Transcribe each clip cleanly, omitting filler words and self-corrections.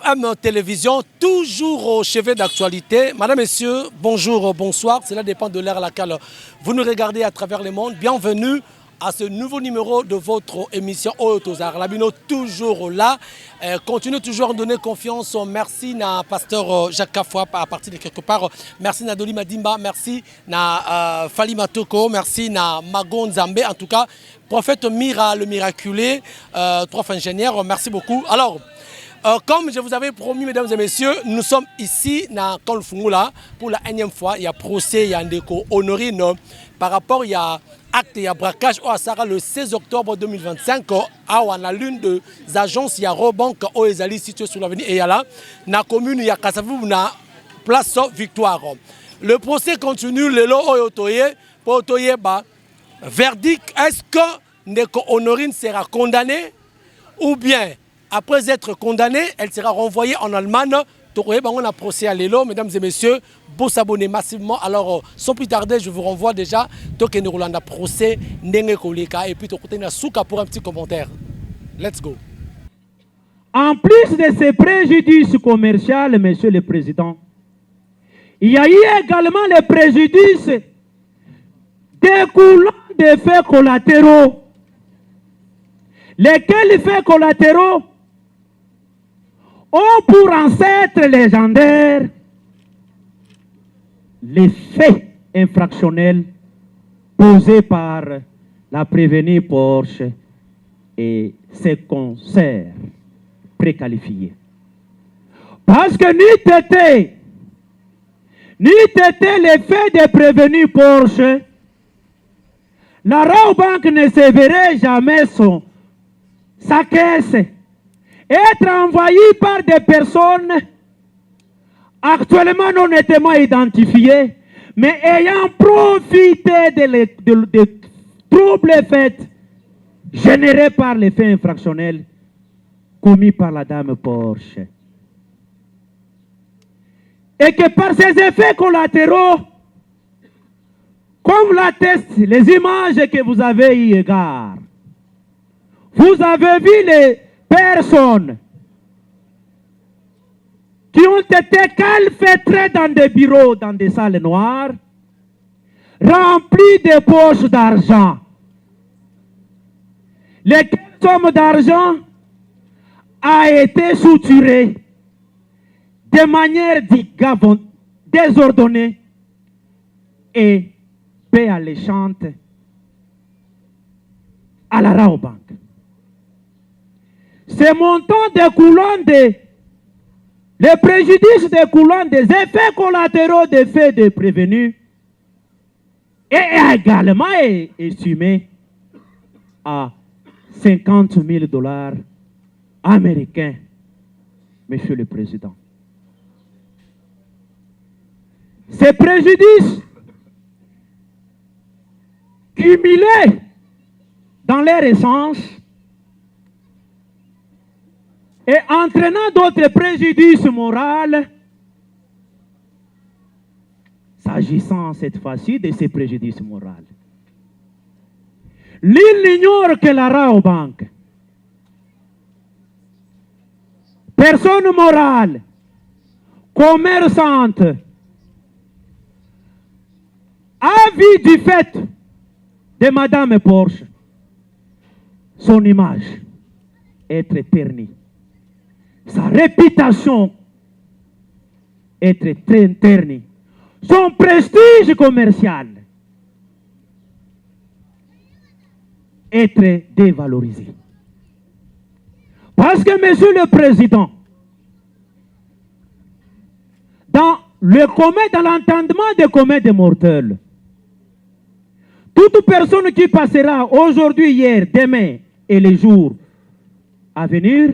BFM Télévision, toujours au chevet d'actualité. Madame, Messieurs, bonjour, bonsoir. Cela dépend de l'heure à laquelle vous nous regardez à travers le monde. Bienvenue à ce nouveau numéro de votre émission Oyotozar. Labino toujours là. Continuez toujours à donner confiance. Merci à pasteur Jacques Kafwa à partir de quelque part. Merci à Doli Madimba. Merci à Fali Matoko. Merci à Magon Nzambe. En tout cas, prophète Mira le miraculé. Trois ingénieurs. Merci beaucoup. Alors, comme je vous avais promis, mesdames et messieurs, nous sommes ici dans Kolfungula pour la énième fois. Il y a procès, il y a Ndeko Honorine. Par rapport, il y a acte, il y a braquage au Asara le 16 octobre 2025. À l'une des agences, il y a Robank au Ezali situé sur l'avenue Eyala. Dans la commune, il y a Kassavou, na place Victoire. Le procès continue. Le lot Oyotoye, pour Oyotoye, verdict, est-ce que Ndeko Honorine sera condamné ou bien après être condamnée, elle sera renvoyée en Allemagne. On a procès à l'élo, mesdames et messieurs. Vous s'abonner massivement. Alors, sans plus tarder, je vous renvoie déjà. Token Rolanda procès, Ndenge Koleka. Et puis, Tokotena Souka pour un petit commentaire. Let's go. En plus de ces préjudices commerciaux, monsieur le président, il y a eu également les préjudices découlant des faits collatéraux. Lesquels faits collatéraux ont pour ancêtre légendaire les faits infractionnels posés par la prévenue Porsche et ses concerts préqualifiés. Parce que n'eût été les faits des prévenus Porsche, la Raobank ne se verrait jamais sa caisse être envahie par des personnes actuellement non nettement identifiées, mais ayant profité de troubles faits générés par les faits infractionnels commis par la dame Porsche. Et que par ces effets collatéraux, comme l'attestent les images que vous avez eu égard, vous avez vu les personnes qui ont été calfeutrées dans des bureaux, dans des salles noires, remplies de poches d'argent. Les sommes d'argent a été suturée de manière désordonnée et paix alléchante à la Raobank. Ces montants découlant les préjudices découlant des effets collatéraux des faits de prévenus est également estimé à 50 000 $ américains, Monsieur le Président. Ces préjudices cumulés dans leur essence et entraînant d'autres préjudices moraux, s'agissant cette fois-ci de ces préjudices moraux. L'île ignore que la Raobank, personne morale, commerçante, a vu du fait de Madame Porsche son image être ternie, sa réputation être ternie, son prestige commercial être dévalorisé. Parce que, Monsieur le Président, dans l'entendement des communs des mortels, toute personne qui passera aujourd'hui, hier, demain et les jours à venir,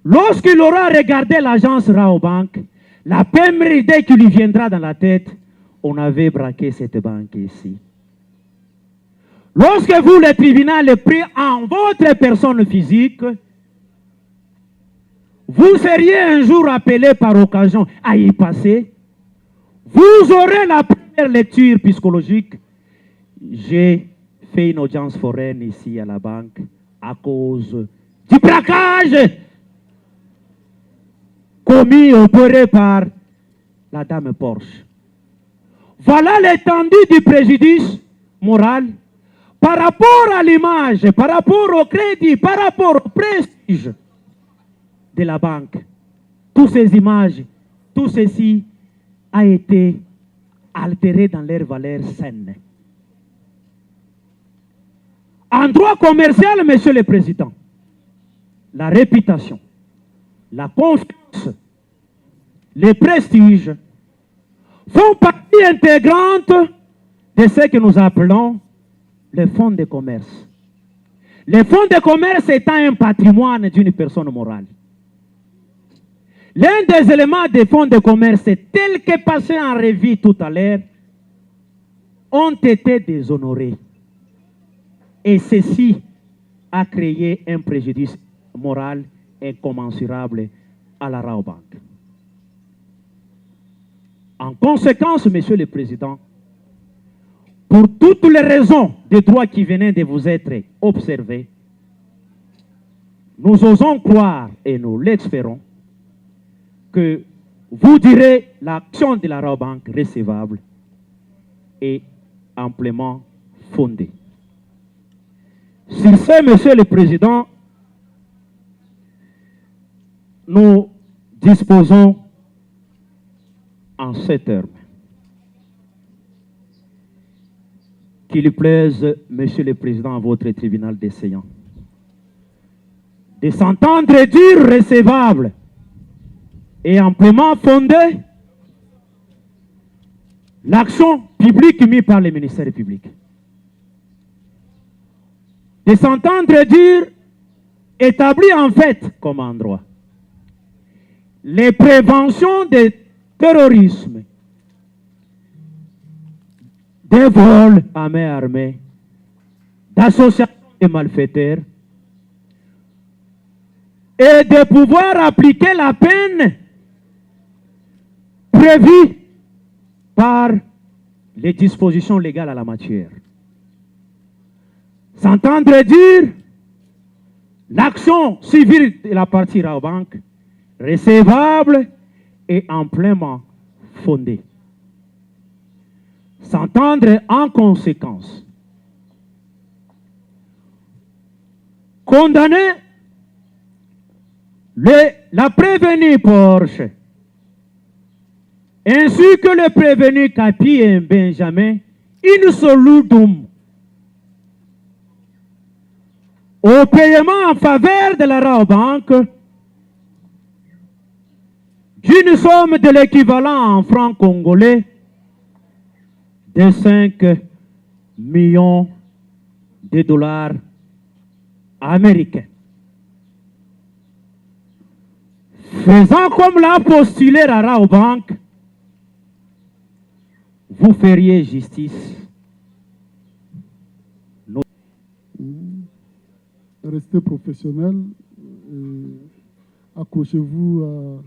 lorsqu'il aura regardé l'agence Raobank, la première idée qui lui viendra dans la tête, on avait braqué cette banque ici. Lorsque vous, le tribunal, le pris en votre personne physique, vous seriez un jour appelé par occasion à y passer, vous aurez la première lecture psychologique. J'ai fait une audience foraine ici à la banque à cause du braquage commis, opérés par la dame Porsche. Voilà l'étendue du préjudice moral par rapport à l'image, par rapport au crédit, par rapport au prestige de la banque. Toutes ces images, tout ceci a été altéré dans leur valeur saine. En droit commercial, Monsieur le Président, la réputation, la confiance, le prestige font partie intégrante de ce que nous appelons les fonds de commerce. Les fonds de commerce étant un patrimoine d'une personne morale. L'un des éléments des fonds de commerce, tels que passés en revue tout à l'heure, ont été déshonorés. Et ceci a créé un préjudice moral incommensurable à la Rabobank. En conséquence, Monsieur le Président, pour toutes les raisons de droit qui venaient de vous être observées, nous osons croire et nous l'espérons que vous direz l'action de la Rabobank recevable et amplement fondée. Sur ce, Monsieur le Président, nous disposons en ces termes. Qu'il plaise, Monsieur le Président, à votre tribunal d'essayant, de s'entendre dire recevable et amplement fondée l'action publique mise par le ministère public. De s'entendre dire établi en fait comme en droit les préventions de terrorisme, des vols à main armée, d'associations de malfaiteurs, et de pouvoir appliquer la peine prévue par les dispositions légales à la matière. S'entendre dire l'action civile de la partie Rabobank recevable et amplement fondée. S'entendre en conséquence condamner la prévenue Porsche ainsi que le prévenu Capi et Benjamin in soludum au paiement en faveur de la Rabobank d'une somme de l'équivalent en francs congolais de 5 millions de dollars américains. Faisant comme l'a postulé la Rabobank, vous feriez justice. Restez professionnel, accrochez-vous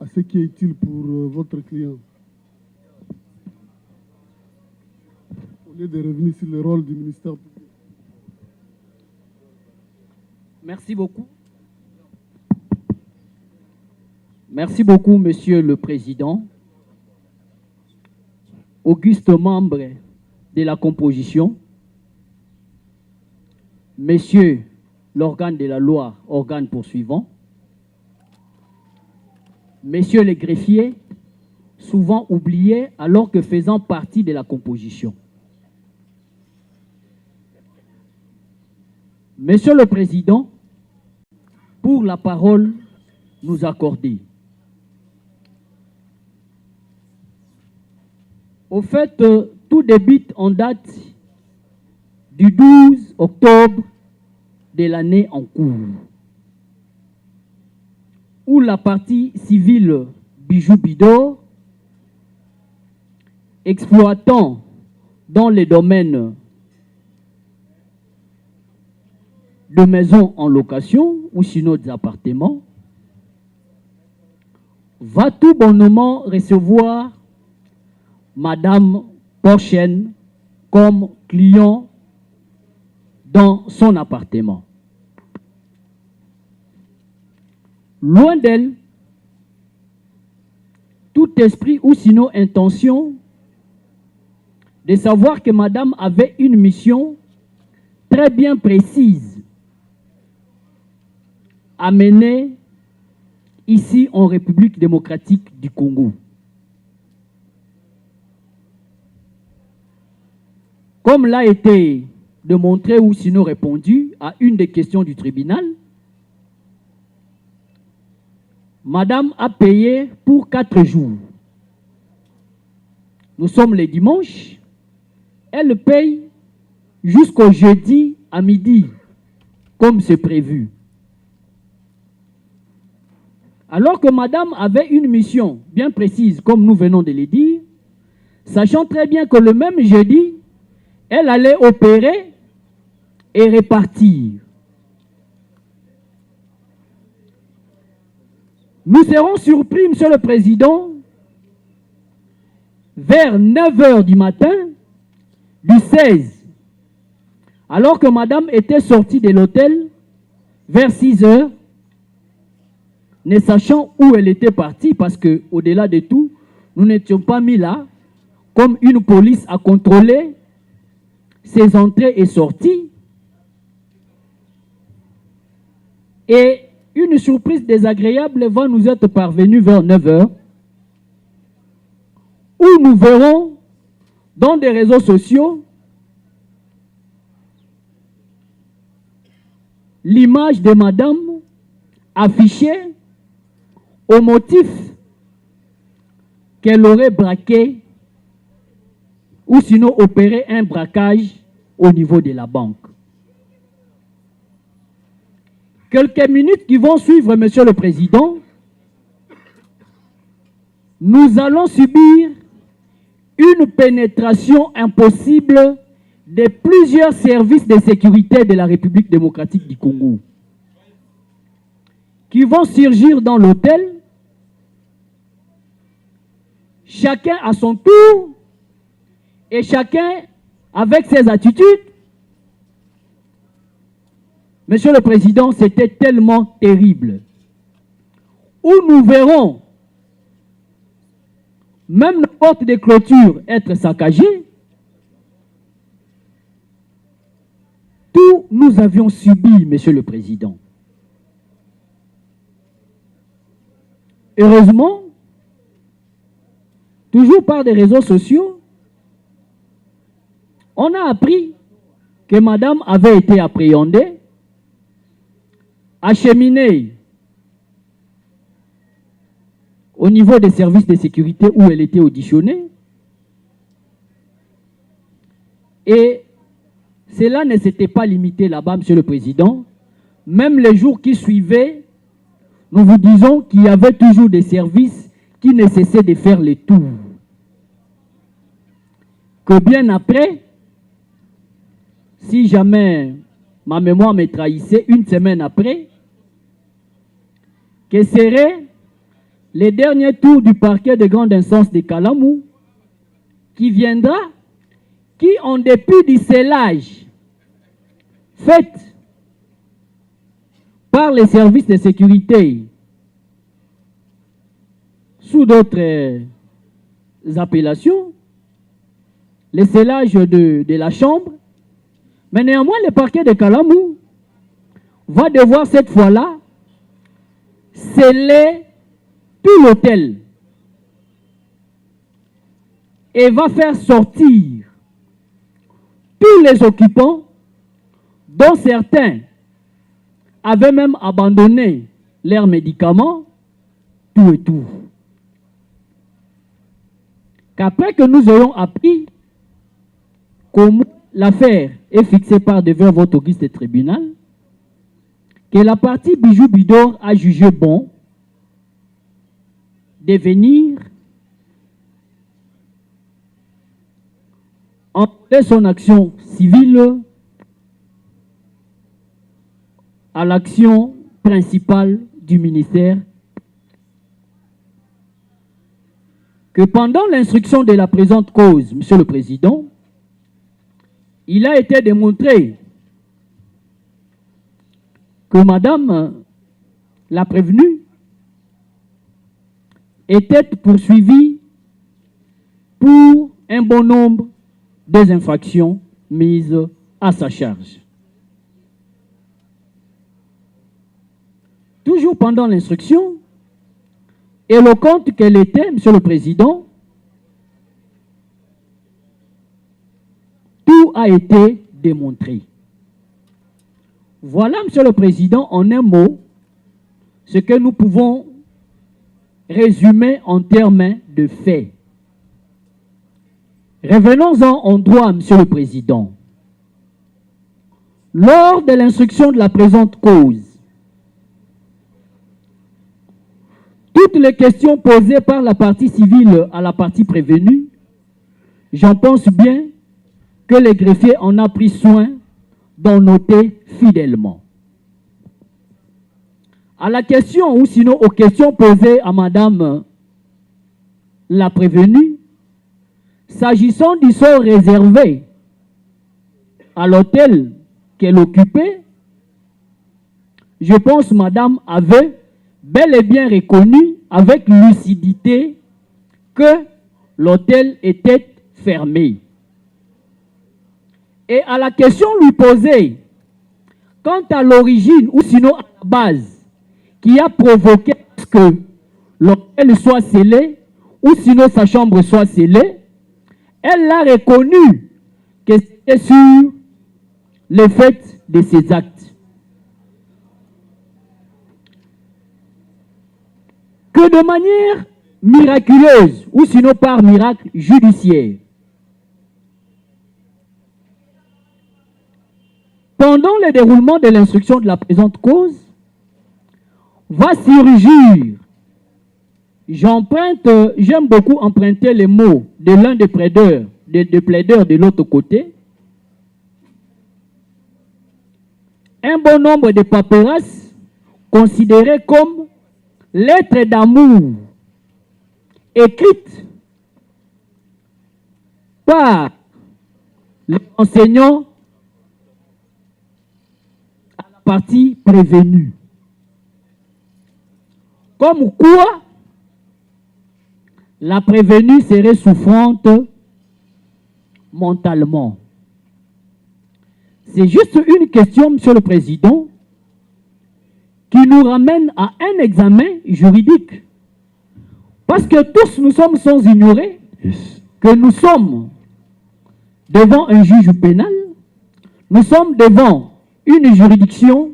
à ce qui est utile pour votre client. Au lieu de revenir sur le rôle du ministère public. Merci beaucoup. Merci beaucoup, Monsieur le Président. Auguste membre de la composition, Messieurs l'organe de la loi, organe poursuivant, Messieurs les greffiers, souvent oubliés alors que faisant partie de la composition. Monsieur le Président, pour la parole nous accorder. Au fait, tout débute en date du 12 octobre de l'année en cours, où la partie civile Bijou Bidor, exploitant dans les domaines de maisons en location ou sinon des appartements, va tout bonnement recevoir Madame Porchen comme client dans son appartement. loin d'elle tout esprit ou sinon intention de savoir que madame avait une mission très bien précise à mener ici en République démocratique du Congo. Comme l'a été démontré ou sinon répondu à une des questions du tribunal, madame a payé pour 4 jours. Nous sommes les dimanches. Elle paye jusqu'au jeudi à midi, comme c'est prévu. Alors que madame avait une mission bien précise, comme nous venons de le dire, sachant très bien que le même jeudi, elle allait opérer et répartir. Nous serons surpris, Monsieur le Président, vers 9 h du matin, du 16, alors que madame était sortie de l'hôtel vers 6 h, ne sachant où elle était partie, parce que au-delà de tout, nous n'étions pas mis là comme une police à contrôler ses entrées et sorties. Et une surprise désagréable va nous être parvenue vers 9 h, où nous verrons dans des réseaux sociaux l'image de madame affichée au motif qu'elle aurait braqué ou sinon opéré un braquage au niveau de la banque. Quelques minutes qui vont suivre, Monsieur le Président, nous allons subir une pénétration impossible de plusieurs services de sécurité de la République démocratique du Congo qui vont surgir dans l'hôtel, chacun à son tour et chacun avec ses attitudes. Monsieur le Président, c'était tellement terrible. Où nous verrons même nos portes de clôture être saccagées. Tout nous avions subi, Monsieur le Président. Heureusement, toujours par des réseaux sociaux, on a appris que madame avait été appréhendée, acheminée au niveau des services de sécurité où elle était auditionnée. Et cela ne s'était pas limité là-bas, Monsieur le Président. Même les jours qui suivaient, nous vous disons qu'il y avait toujours des services qui ne cessaient de faire le tour. Que bien après, si jamais ma mémoire me trahissait, une semaine après, que serait le dernier tour du parquet de grande instance de Kalamou qui viendra, qui en dépit du scellage fait par les services de sécurité sous d'autres appellations, le scellage de la chambre, mais néanmoins le parquet de Kalamou va devoir cette fois-là sceller tout l'hôtel et va faire sortir tous les occupants, dont certains avaient même abandonné leurs médicaments, tout et tout. Qu'après que nous ayons appris comment l'affaire est fixée par devant votre auguste tribunal, que la partie Bijou Bidor a jugé bon de venir entrer son action civile à l'action principale du ministère, que pendant l'instruction de la présente cause, Monsieur le Président, il a été démontré que madame la prévenue était poursuivi pour un bon nombre des infractions mises à sa charge. Toujours pendant l'instruction, éloquente qu'elle était, Monsieur le Président, tout a été démontré. Voilà, Monsieur le Président, en un mot, ce que nous pouvons résumer en termes de faits. Revenons-en en droit, Monsieur le Président. Lors de l'instruction de la présente cause, toutes les questions posées par la partie civile à la partie prévenue, j'en pense bien que le greffier en a pris soin d'en noter fidèlement. À la question, ou sinon aux questions posées à Madame la prévenue, s'agissant du sort réservé à l'hôtel qu'elle occupait, je pense Madame avait bel et bien reconnu avec lucidité que l'hôtel était fermé. Et à la question lui posée, quant à l'origine ou sinon à la base qui a provoqué que l'hôtel soit scellé ou sinon sa chambre soit scellée, elle a reconnu que c'était sur le fait de ces actes. Que de manière miraculeuse ou sinon par miracle judiciaire, pendant le déroulement de l'instruction de la présente cause, va surgir, j'aime beaucoup emprunter les mots de l'un des plaideurs, de l'autre côté, un bon nombre de paperasses considérées comme lettres d'amour écrites par l'enseignant à la partie prévenue. Comme quoi, la prévenue serait souffrante mentalement. C'est juste une question, Monsieur le Président, qui nous ramène à un examen juridique. Parce que tous nous sommes sans ignorer que nous sommes devant un juge pénal, nous sommes devant une juridiction,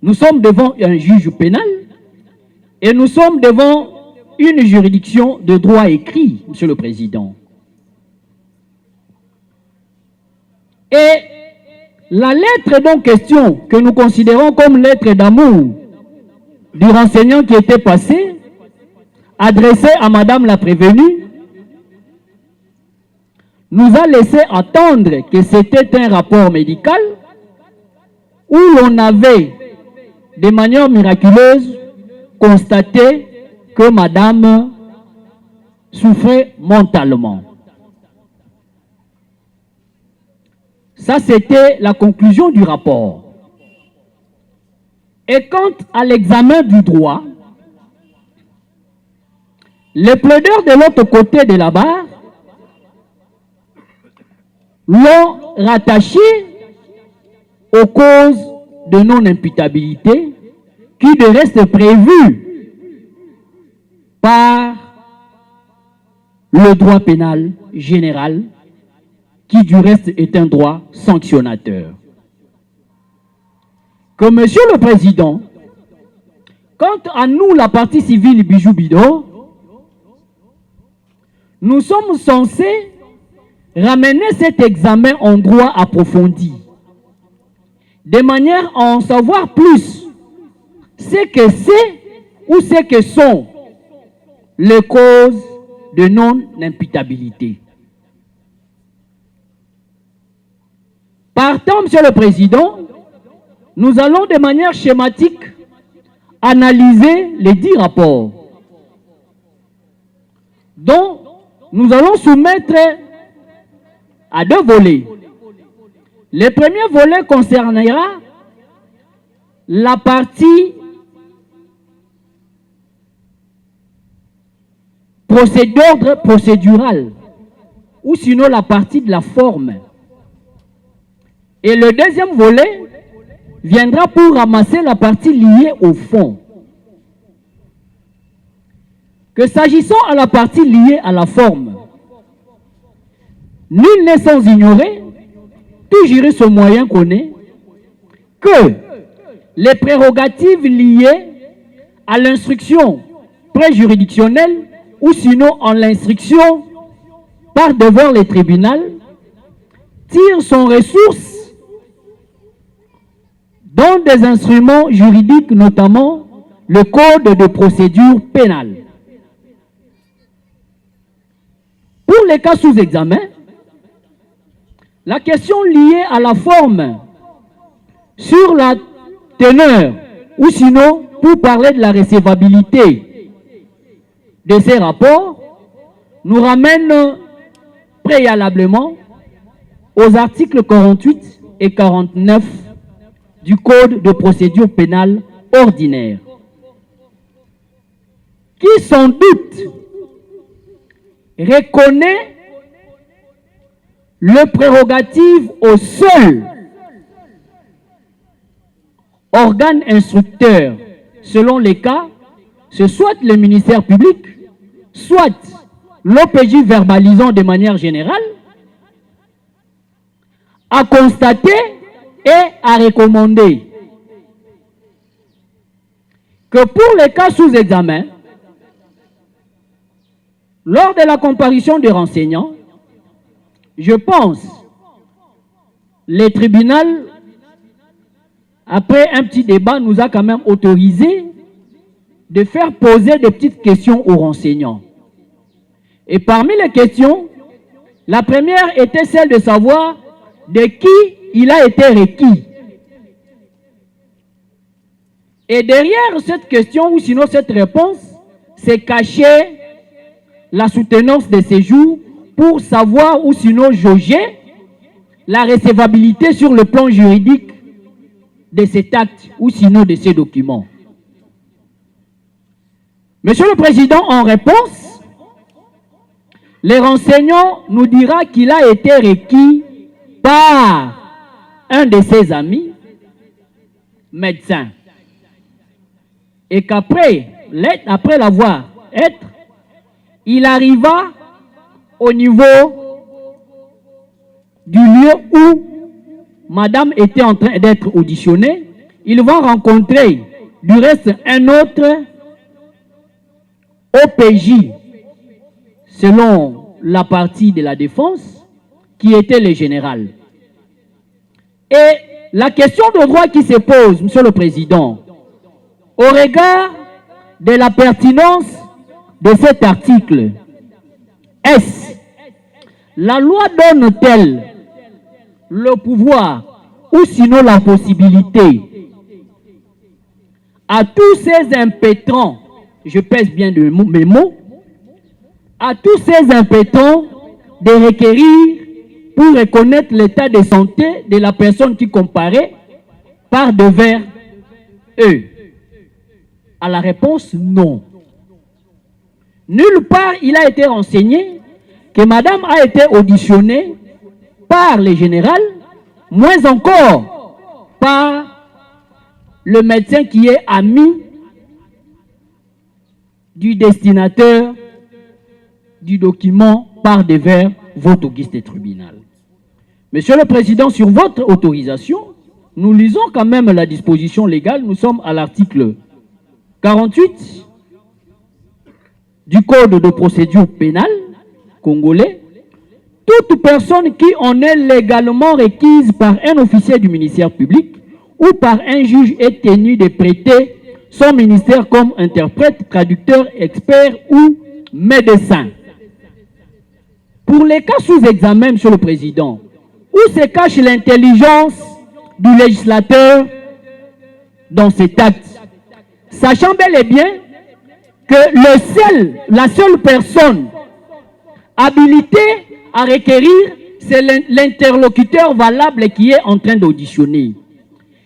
nous sommes devant un juge pénal et nous sommes devant une juridiction de droit écrit, Monsieur le Président. Et la lettre en question, que nous considérons comme lettre d'amour du renseignant qui était passé, adressée à Madame la prévenue, nous a laissé attendre que c'était un rapport médical où l'on avait, de manière miraculeuse, constaté que Madame souffrait mentalement. Ça, c'était la conclusion du rapport. Et quant à l'examen du droit, les plaideurs de l'autre côté de la barre l'ont rattaché aux causes de non-imputabilité qui de reste prévues par le droit pénal général, qui du reste est un droit sanctionnateur. Que Monsieur le Président, quant à nous, la partie civile Bijou-Bido, nous sommes censés ramener cet examen en droit approfondi, de manière à en savoir plus ce que c'est ou ce que sont les causes de non-imputabilité. Partant, Monsieur le Président, nous allons de manière schématique analyser les 10 rapports, dont nous allons soumettre à 2 volets. Le premier volet concernera la partie d'ordre procédural, ou sinon la partie de la forme. Et le deuxième volet viendra pour ramasser la partie liée au fond. Que s'agissant à la partie liée à la forme, nul n'est sans ignorer, tout juriste au moyen connaît, que les prérogatives liées à l'instruction préjuridictionnelle ou sinon en l'instruction par devant les tribunaux tirent son ressource dans des instruments juridiques, notamment le Code de procédure pénale. Pour les cas sous examen, la question liée à la forme sur la teneur, ou sinon, pour parler de la recevabilité de ces rapports, nous ramène préalablement aux articles 48 et 49 du Code de procédure pénale ordinaire, qui sans doute reconnaît le prérogative au seul organe instructeur, selon les cas, c'est soit le ministère public, soit l'OPJ verbalisant de manière générale, à constater et à recommander que pour les cas sous examen, lors de la comparution des renseignants, je pense, les tribunaux, après un petit débat, nous a quand même autorisé de faire poser des petites questions aux renseignants. Et parmi les questions, la première était celle de savoir de qui il a été requis. Et derrière cette question, ou sinon cette réponse, c'est caché la soutenance de séjour pour savoir ou sinon jauger la recevabilité sur le plan juridique de cet acte ou sinon de ces documents. Monsieur le Président, en réponse, les renseignants nous dira qu'il a été requis par un de ses amis, médecin, et qu'après l'avoir été, il arriva au niveau du lieu où madame était en train d'être auditionnée. Ils vont rencontrer du reste un autre OPJ, selon la partie de la défense, qui était le général. Et la question de droit qui se pose, Monsieur le Président, au regard de la pertinence de cet article, est-ce la loi donne-t-elle le pouvoir ou sinon la possibilité à tous ces impétrants, je pèse bien mes mots, à tous ces impétrants de requérir pour reconnaître l'état de santé de la personne qui comparait par devers eux? À la réponse, non. Nulle part il a été renseigné que madame a été auditionnée par le général, moins encore par le médecin qui est ami du destinataire du document par devers votre auguste tribunal. Monsieur le Président, sur votre autorisation, nous lisons quand même la disposition légale. Nous sommes à l'article 48 du Code de procédure pénale congolais. Toute personne qui en est légalement requise par un officier du ministère public ou par un juge est tenu de prêter son ministère comme interprète, traducteur, expert ou médecin. Pour les cas sous examen, Monsieur le Président, où se cache l'intelligence du législateur dans cet acte, sachant bel et bien que la seule personne habilitée à requérir, c'est l'interlocuteur valable qui est en train d'auditionner.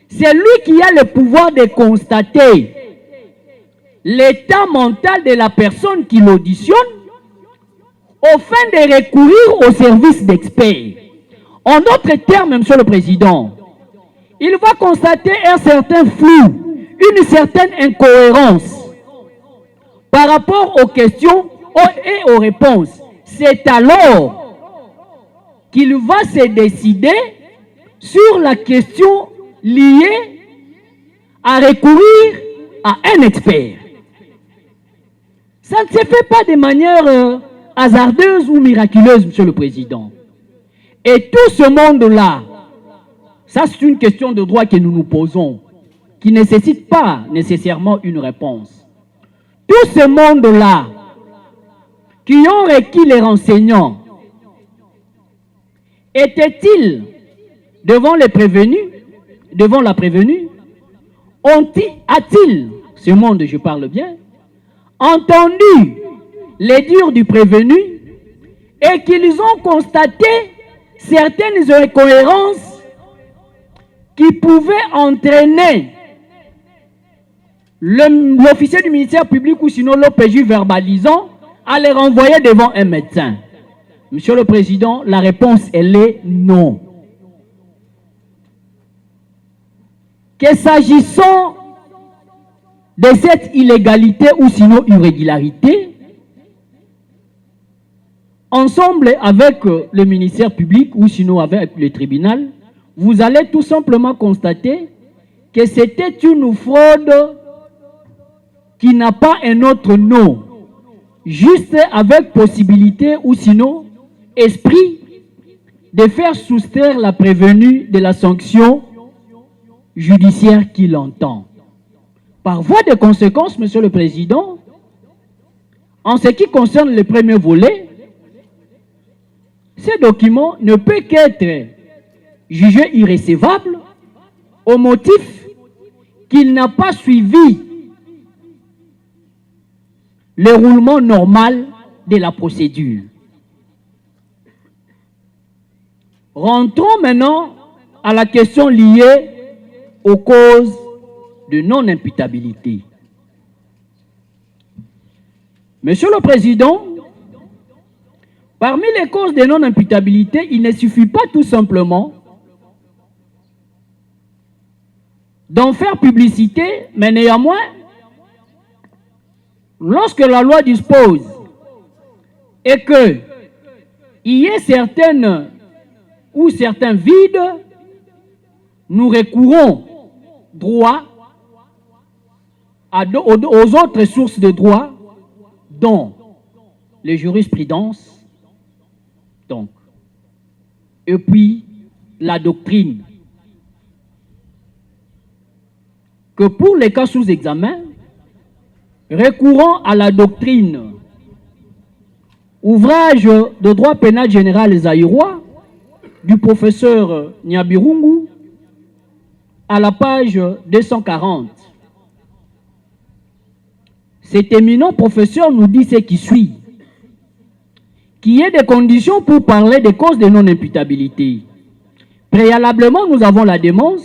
C'est lui qui a le pouvoir de constater l'état mental de la personne qui l'auditionne au fin de recourir au service d'experts. En d'autres termes, Monsieur le Président, il va constater un certain flou, une certaine incohérence par rapport aux questions et aux réponses. C'est alors qu'il va se décider sur la question liée à recourir à un expert. Ça ne se fait pas de manière hasardeuse ou miraculeuse, Monsieur le Président. Et tout ce monde-là, ça c'est une question de droit que nous nous posons, qui ne nécessite pas nécessairement une réponse. Tout ce monde-là, qui ont requis les renseignements, était-il devant les prévenus, devant la prévenue, a-t-il, ce monde je parle bien, entendu les dires du prévenu et qu'ils ont constaté certaines incohérences qui pouvaient entraîner l'officier du ministère public ou sinon l'OPJ verbalisant à les renvoyer devant un médecin. Monsieur le Président, la réponse elle est non. Que s'agissant de cette illégalité ou sinon irrégularité, ensemble avec le ministère public ou sinon avec le tribunal, vous allez tout simplement constater que c'était une fraude qui n'a pas un autre nom, juste avec possibilité ou sinon esprit de faire soustraire la prévenue de la sanction judiciaire qu'il entend. Par voie de conséquence, Monsieur le Président, en ce qui concerne le premier volet, ce document ne peut qu'être jugé irrécevable au motif qu'il n'a pas suivi le roulement normal de la procédure. Rentrons maintenant à la question liée aux causes de non-imputabilité. Monsieur le Président, parmi les causes de non-imputabilité, il ne suffit pas tout simplement d'en faire publicité, mais néanmoins, lorsque la loi dispose et qu'il y ait certaines ou certains vides, nous recourons droit aux autres sources de droit, dont les jurisprudences, donc, et puis la doctrine. Que pour les cas sous examen, recourant à la doctrine, ouvrage de droit pénal général zaïrois du professeur Nyabirungu, à la page 240. Cet éminent professeur nous dit ce qui suit, qu'il y ait des conditions pour parler des causes de non-imputabilité. Préalablement, nous avons la démence,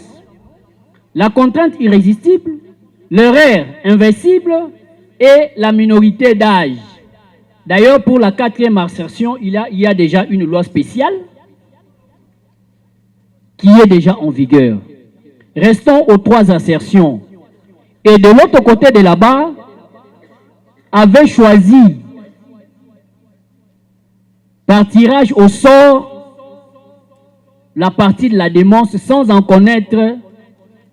la contrainte irrésistible, l'erreur invincible et la minorité d'âge. D'ailleurs, pour la 4e assertion, il y a déjà une loi spéciale qui est déjà en vigueur. Restons aux 3 assertions. Et de l'autre côté de la barre, avait choisi par tirage au sort la partie de la démence sans en connaître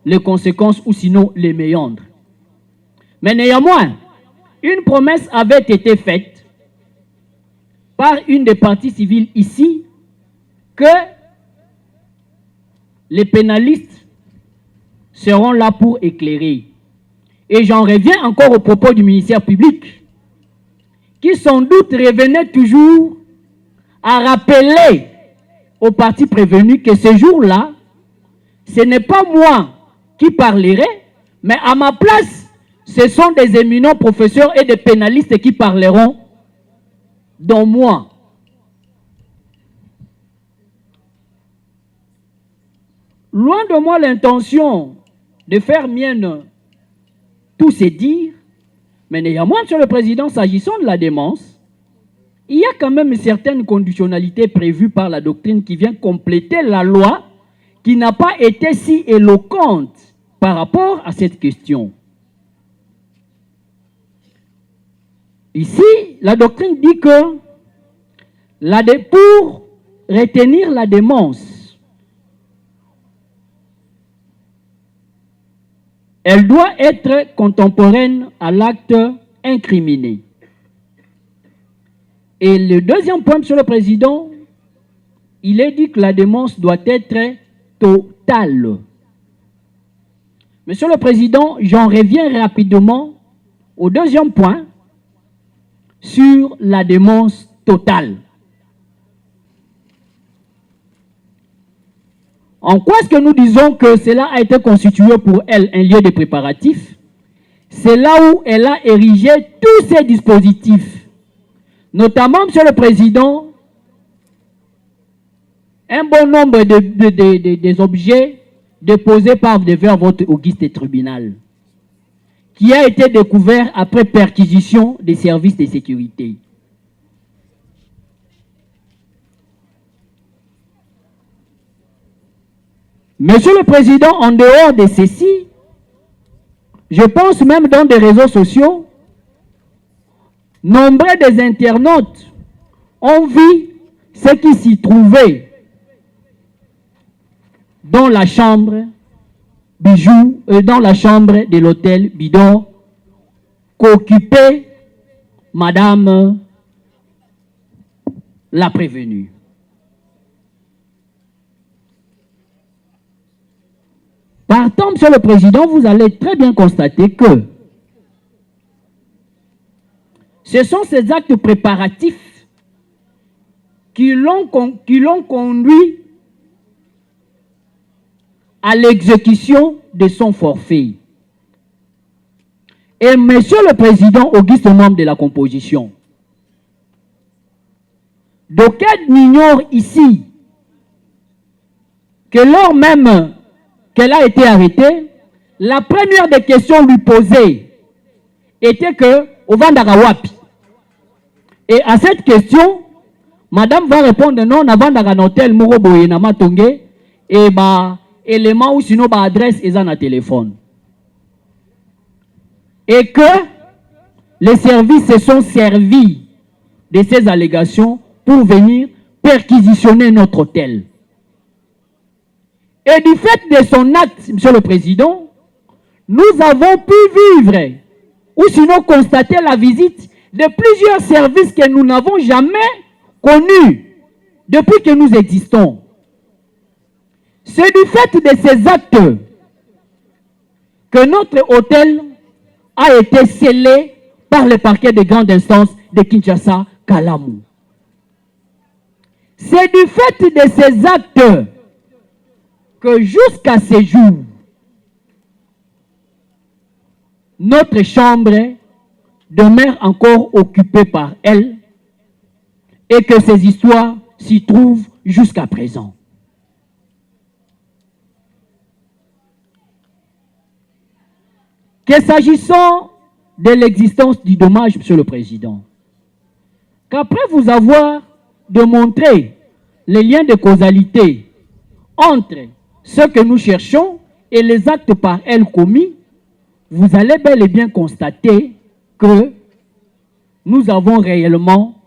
les conséquences ou sinon les méandres. Mais néanmoins, une promesse avait été faite par une des parties civiles ici que les pénalistes seront là pour éclairer. Et j'en reviens encore au propos du ministère public, qui sans doute revenait toujours à rappeler aux parties prévenues que ce jour-là, ce n'est pas moi qui parlerai, mais à ma place, ce sont des éminents professeurs et des pénalistes qui parleront, dont moi. Loin de moi l'intention de faire mienne tous ces dires, mais néanmoins, Monsieur le Président, s'agissant de la démence, il y a quand même certaines conditionnalités prévues par la doctrine qui vient compléter la loi qui n'a pas été si éloquente par rapport à cette question. Ici, la doctrine dit que pour retenir la démence, elle doit être contemporaine à l'acte incriminé. Et le deuxième point, Monsieur le Président, il est dit que la démence doit être totale. Monsieur le Président, j'en reviens rapidement au deuxième point sur la démence totale. En quoi est-ce que nous disons que cela a été constitué pour elle un lieu de préparatifs? C'est là où elle a érigé tous ces dispositifs. Notamment, Monsieur le Président, un bon nombre des objets déposés par devers votre auguste tribunal, qui a été découvert après perquisition des services de sécurité. Monsieur le Président, en dehors de ceci, je pense même dans des réseaux sociaux, nombreux des internautes ont vu ce qui s'y trouvait dans la chambre bijoux, dans la chambre de l'hôtel Bidor qu'occupait Madame la prévenue. Partant, Monsieur le Président, vous allez très bien constater que ce sont ces actes préparatifs qui l'ont conduit à l'exécution de son forfait. Et Monsieur le Président, auguste membre de la composition, d'aucuns ignorent ici que lors même qu'elle a été arrêtée, la première des questions lui posées était que au Vandagawapi. Et à cette question, Madame va répondre non, na Vandaganotel Moroboye na Matonge et élément ou sinon adresse et un téléphone. Et que les services se sont servis de ces allégations pour venir perquisitionner notre hôtel. Et du fait de son acte, Monsieur le Président, nous avons pu vivre ou sinon constater la visite de plusieurs services que nous n'avons jamais connus depuis que nous existons. C'est du fait de ces actes que notre hôtel a été scellé par le parquet de grande instance de Kinshasa, Kalamu. C'est du fait de ces actes que jusqu'à ce jour, notre chambre demeure encore occupée par elle et que ces histoires s'y trouvent jusqu'à présent. Que s'agissant de l'existence du dommage, Monsieur le Président, qu'après vous avoir démontré les liens de causalité entre ce que nous cherchons et les actes par elle commis, vous allez bel et bien constater que nous avons réellement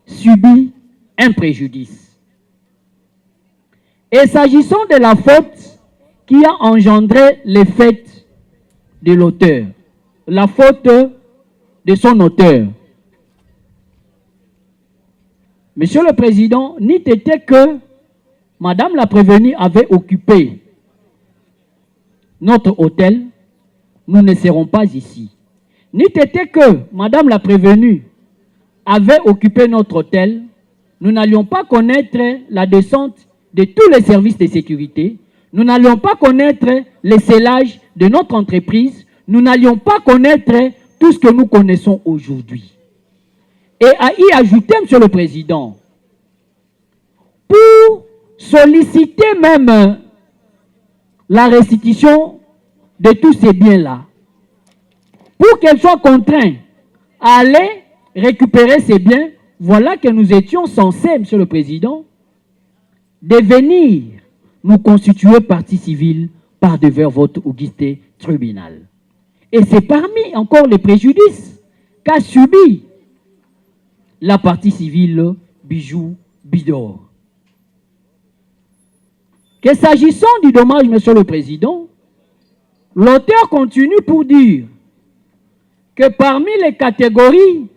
subi un préjudice. Et s'agissant de la faute qui a engendré les faits de l'auteur, la faute de son auteur, Monsieur le Président, n'eût été que Madame la prévenue avait occupé notre hôtel, nous ne serons pas ici. N'eût été que Madame la prévenue avait occupé notre hôtel, nous n'allions pas connaître la descente de tous les services de sécurité, nous n'allions pas connaître les scellages de notre entreprise, nous n'allions pas connaître tout ce que nous connaissons aujourd'hui. Et à y ajouter, Monsieur le Président, pour solliciter même la restitution de tous ces biens-là, pour qu'elle soit contrainte à aller récupérer ces biens voilà que nous étions censés, Monsieur le Président, de venir nous constituer partie civile par devers votre augusté tribunal. Et c'est parmi encore les préjudices qu'a subi la partie civile Bijou Bidor. Que s'agissant du dommage, Monsieur le Président, l'auteur continue pour dire que parmi les catégories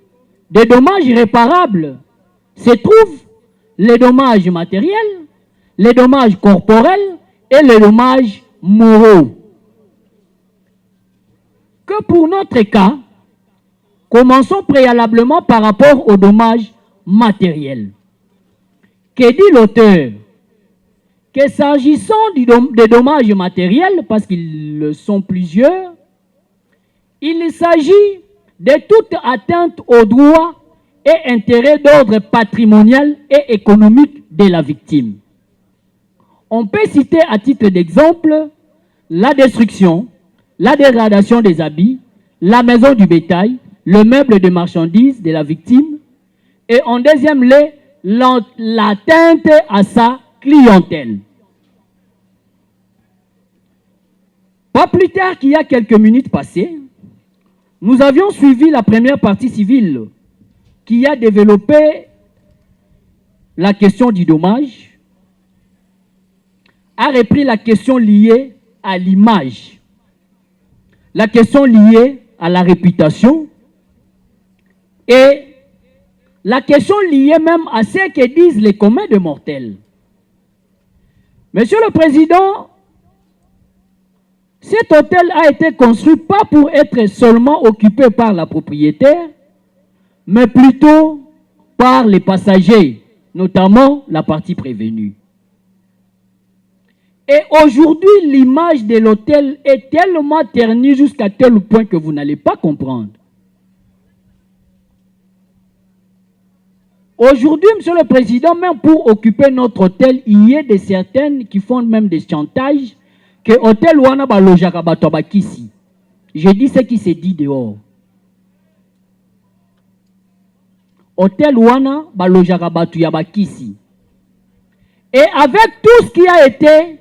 des dommages irréparables se trouvent les dommages matériels, les dommages corporels et les dommages moraux. Que pour notre cas, commençons préalablement par rapport aux dommages matériels. Que dit l'auteur? Que s'agissant des dommages matériels, parce qu'ils sont plusieurs, il s'agit de toute atteinte aux droits et intérêts d'ordre patrimonial et économique de la victime. On peut citer à titre d'exemple la destruction, la dégradation des habits, la maison du bétail, le meuble de marchandises de la victime et en deuxième lieu, l'atteinte à sa clientèle. Pas plus tard qu'il y a quelques minutes passées, nous avions suivi la première partie civile qui a développé la question du dommage, a repris la question liée à l'image, la question liée à la réputation et la question liée même à ce que disent les communs des mortels. Monsieur le Président, cet hôtel a été construit pas pour être seulement occupé par la propriétaire, mais plutôt par les passagers, notamment la partie prévenue. Et aujourd'hui, l'image de l'hôtel est tellement ternie jusqu'à tel point que vous n'allez pas comprendre. Aujourd'hui, Monsieur le Président, même pour occuper notre hôtel, il y a des certaines qui font même des chantages que hôtel wana balojaka bato bakisi. Je dis ce qui se dit dehors. Hôtel wana balojaka bato ya bakisi. Et avec tout ce qui a été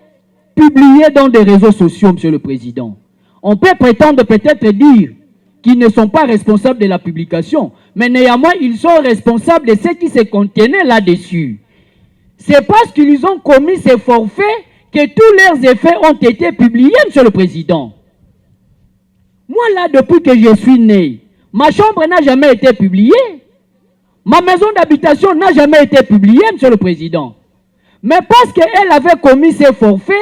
publié dans des réseaux sociaux, Monsieur le Président, on peut prétendre peut-être dire qu'ils ne sont pas responsables de la publication, mais néanmoins, ils sont responsables de ce qui se contenait là-dessus. C'est parce qu'ils ont commis ces forfaits que tous leurs effets ont été publiés, Monsieur le Président. Moi, là, depuis que je suis né, ma chambre n'a jamais été publiée. Ma maison d'habitation n'a jamais été publiée, Monsieur le Président. Mais parce qu'elle avait commis ces forfaits,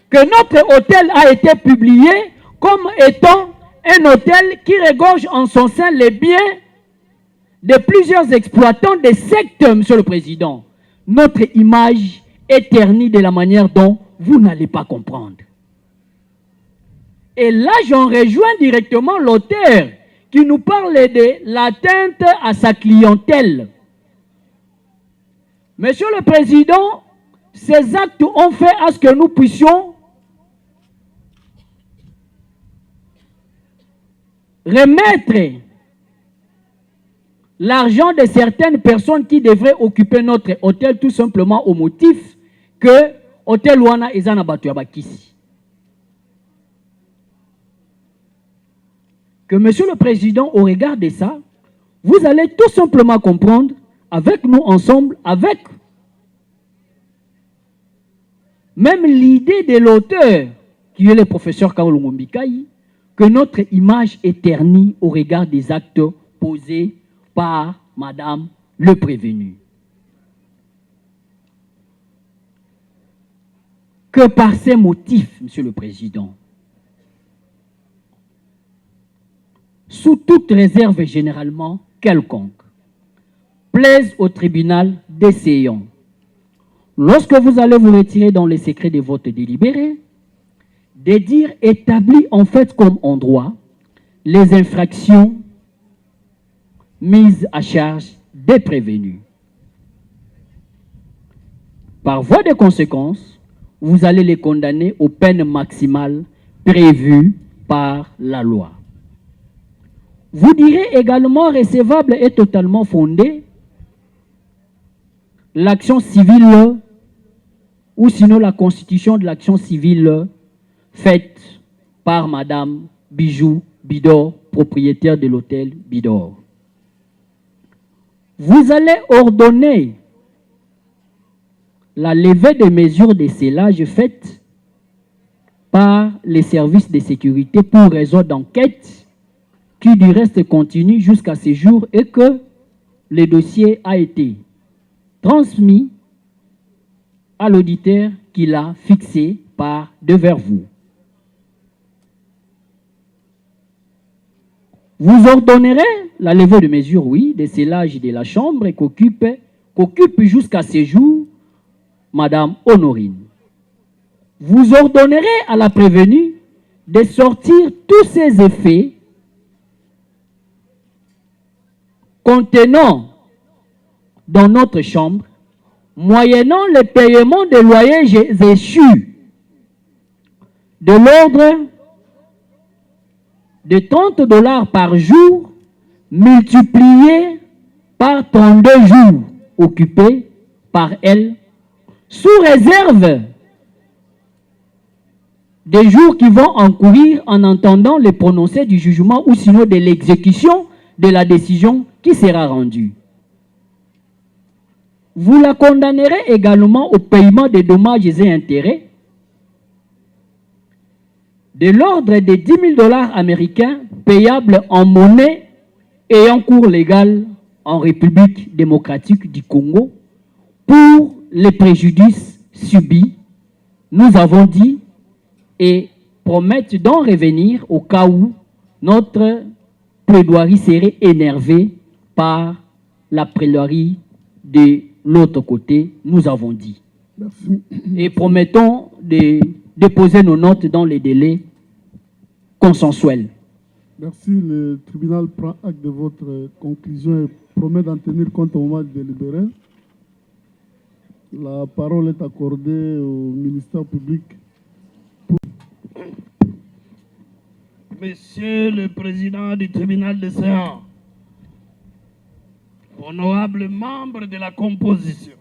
que notre hôtel a été publié comme étant un hôtel qui regorge en son sein les biens de plusieurs exploitants des secteurs, Monsieur le Président. Notre image est ternie de la manière dont vous n'allez pas comprendre. Et là, j'en rejoins directement l'auteur qui nous parle de l'atteinte à sa clientèle. Monsieur le Président, ces actes ont fait à ce que nous puissions remettre l'argent de certaines personnes qui devraient occuper notre hôtel tout simplement au motif que hôtel wana ezana batu ya bakisi. Que Monsieur le Président, au regard de ça, vous allez tout simplement comprendre avec nous ensemble, avec même l'idée de l'auteur, qui est le professeur Kaolo Ngombikai, que notre image est ternie au regard des actes posés par Madame le prévenu. Que par ces motifs, Monsieur le Président, sous toute réserve généralement quelconque, plaise au tribunal d'essayant, lorsque vous allez vous retirer dans les secrets des votes délibérés, de dire établi en fait comme en droit les infractions mises à charge des prévenus. Par voie de conséquence, vous allez les condamner aux peines maximales prévues par la loi. Vous direz également recevable et totalement fondé l'action civile ou sinon la constitution de l'action civile faite par Madame Bijou Bidor, propriétaire de l'hôtel Bidor. Vous allez ordonner la levée des mesures de scellage faites par les services de sécurité pour raison d'enquête qui du reste continue jusqu'à ce jour et que le dossier a été transmis à l'auditeur qui l'a fixé par devers vous. Vous ordonnerez la levée de mesures, oui, de scellage de la chambre et qu'occupe jusqu'à ce jour Madame Honorine. Vous ordonnerez à la prévenue de sortir tous ces effets contenant dans notre chambre, moyennant le paiement des loyers échus de l'ordre de 30 $ par jour, multiplié par 32 jours occupés par elle, sous réserve des jours qui vont encourir en entendant le prononcé du jugement ou sinon de l'exécution de la décision qui sera rendue. Vous la condamnerez également au paiement des dommages et intérêts de l'ordre de 10 000 $ américains payables en monnaie ayant cours légal en République démocratique du Congo pour les préjudices subis, nous avons dit, et promettent d'en revenir au cas où notre plaidoirie serait énervée par la plaidoirie de l'autre côté, nous avons dit. Merci. Et promettons de déposer nos notes dans les délais consensuels. Merci. Le tribunal prend acte de votre conclusion et promet d'en tenir compte au moment de délibérer. La parole est accordée au ministère public. Monsieur le Président du tribunal de séance, honorables membres de la composition,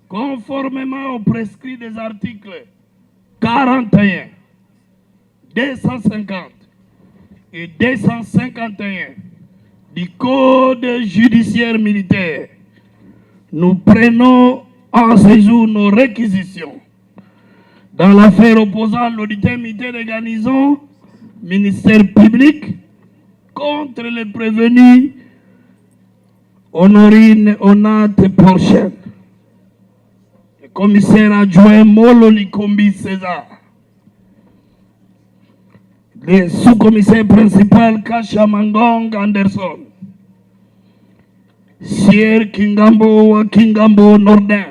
conformément aux prescrits des articles 41, 250 et 251 du Code judiciaire militaire, nous prenons en ce jour nos réquisitions dans l'affaire opposant l'auditeur militaire des garnisons, ministère public, contre les prévenus Honorine Onate Porchel, le commissaire adjoint Molo Likombi César, le sous-commissaire principal Kasha Mangong Anderson, Sier Kingambo wa Kingambo Nordin,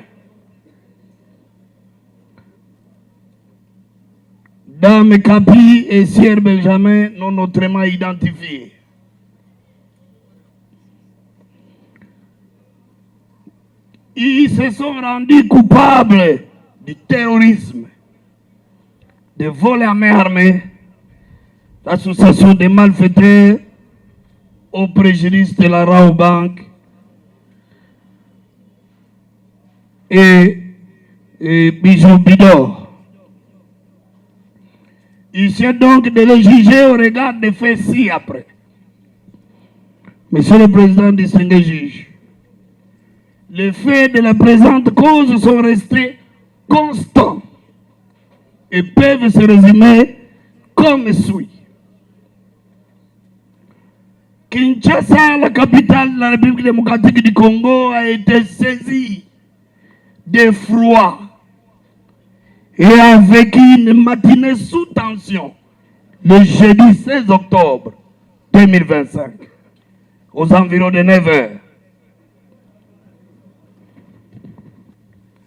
Dame Kapi et Sier Benjamin non autrement identifiés. Ils se sont rendus coupables du terrorisme, de vol à main armée, d'association de malfaiteurs au préjudice de la Raobank et Bijou Bidor. Il s'agit donc de les juger au regard des faits ci-après. Monsieur le Président, distingué juge, les faits de la présente cause sont restés constants et peuvent se résumer comme suit. Kinshasa, la capitale de la République démocratique du Congo, a été saisie d'effroi et a vécu une matinée sous tension le jeudi 16 octobre 2025 aux environs de 9 h.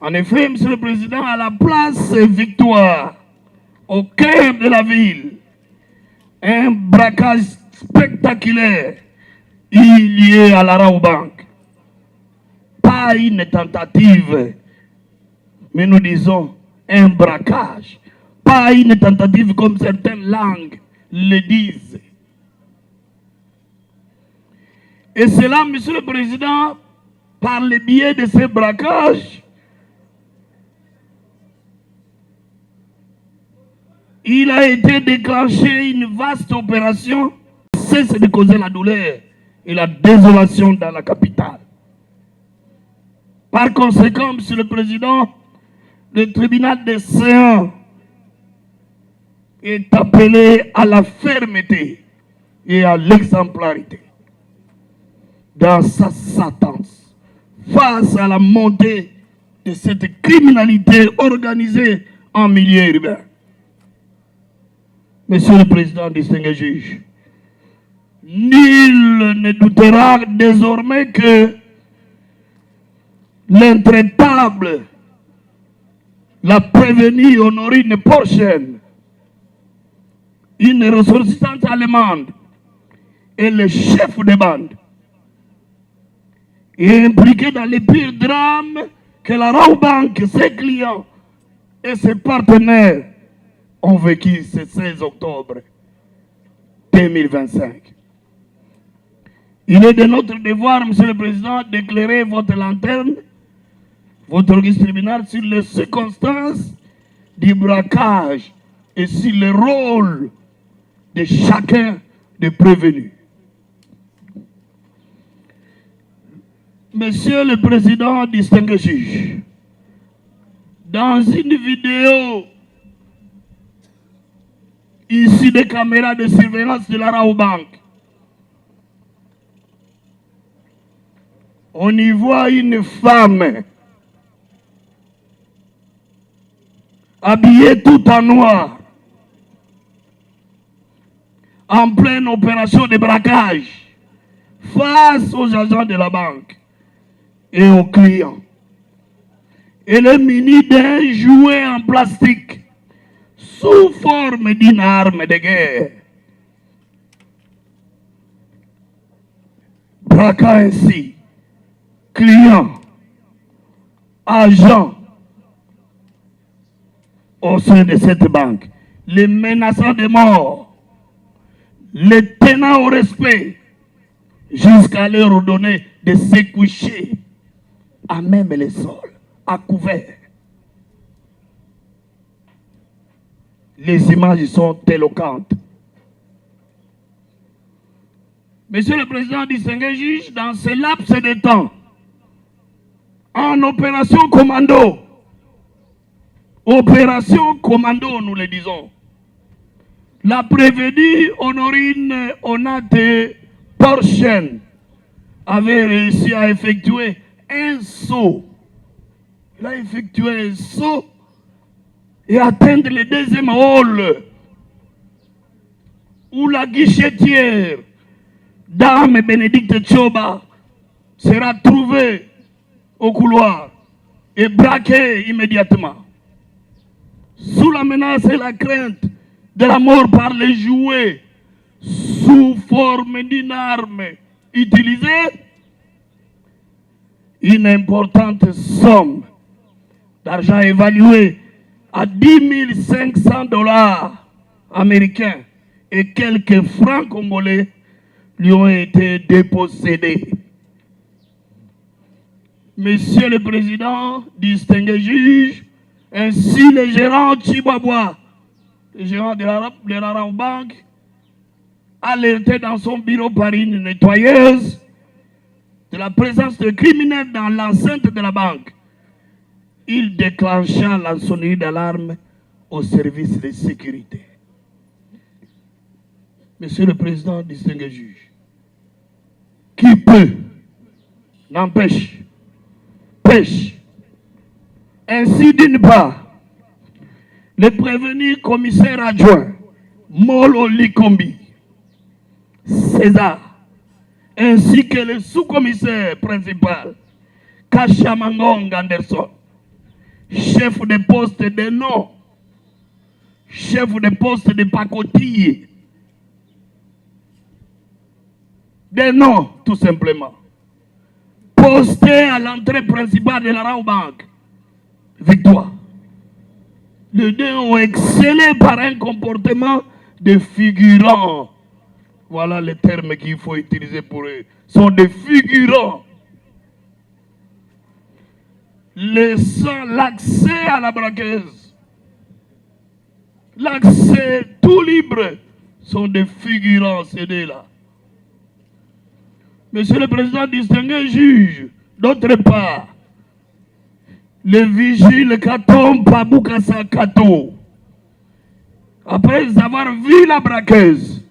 En effet, Monsieur le Président, à la place Victoire, au cœur de la ville, un braquage spectaculaire lié à la Raobank. Pas une tentative, mais nous disons un braquage. Pas une tentative comme certaines langues le disent. Et cela, Monsieur le Président, par le biais de ces braquages, il a été déclenché une vaste opération qui cesse de causer la douleur et la désolation dans la capitale. Par conséquent, Monsieur le Président, le tribunal des séances est appelé à la fermeté et à l'exemplarité dans sa sentence face à la montée de cette criminalité organisée en milieu urbain. Monsieur le Président, distingué juge, nul ne doutera désormais que l'intraitable, la prévenue Honorine Porchen, une ressortissante allemande et le chef de bande, est impliqué dans les pires drames que la Rawbank, ses clients et ses partenaires ont vécu ce 16 octobre 2025. Il est de notre devoir, Monsieur le Président, d'éclairer votre lanterne, votre registre tribunal sur les circonstances du braquage et sur le rôle de chacun des prévenus. Monsieur le Président, distingué juge, dans une vidéo issue des caméras de surveillance de la Rawbank, on y voit une femme habillée tout en noir, en pleine opération de braquage, face aux agents de la banque et aux clients. Elle est munie d'un jouet en plastique sous forme d'une arme de guerre, braquant ainsi clients, agents au sein de cette banque, les menaçant de mort, les tenant au respect, jusqu'à leur ordonner de se coucher à même le sol, à couvert. Les images sont éloquentes. Monsieur le Président, distingué juge, dans ce laps de temps, en opération commando, nous le disons, la prévenue Honorine Onate Porchen avait réussi à effectuer un saut. Il a effectué un saut et atteindre le deuxième hall où la guichetière, Dame Bénédicte Tchoba, sera trouvée au couloir et braquée immédiatement. Sous la menace et la crainte de la mort par les jouets, sous forme d'une arme utilisée, une importante somme d'argent évaluée à 10 500 $ américains et quelques francs congolais lui ont été dépossédés. Monsieur le Président, distingué juge, ainsi le gérant Chibabois, le gérant de la Rawbank, alerté dans son bureau par une nettoyeuse de la présence de criminels dans l'enceinte de la banque. Il déclencha la sonnerie d'alarme au service de sécurité. Monsieur le Président, distingué juge, qui peut, n'empêche, pêche. Ainsi, d'une part, le prévenu commissaire adjoint Molo Likombi, César, ainsi que le sous-commissaire principal Kashamangong Anderson, chef de poste de nom, chef de poste de pacotille, des noms tout simplement, posté à l'entrée principale de la Rawbank, Victoire. Les deux ont excellé par un comportement de figurants. Voilà les termes qu'il faut utiliser pour eux. Sont des figurants. laissant l'accès à la braqueuse, l'accès tout libre, sont des figurants cédés là. Monsieur le Président, distingué juge, d'autre part, le vigile Katom Paboukassa Kato, après avoir vu la braqueuse,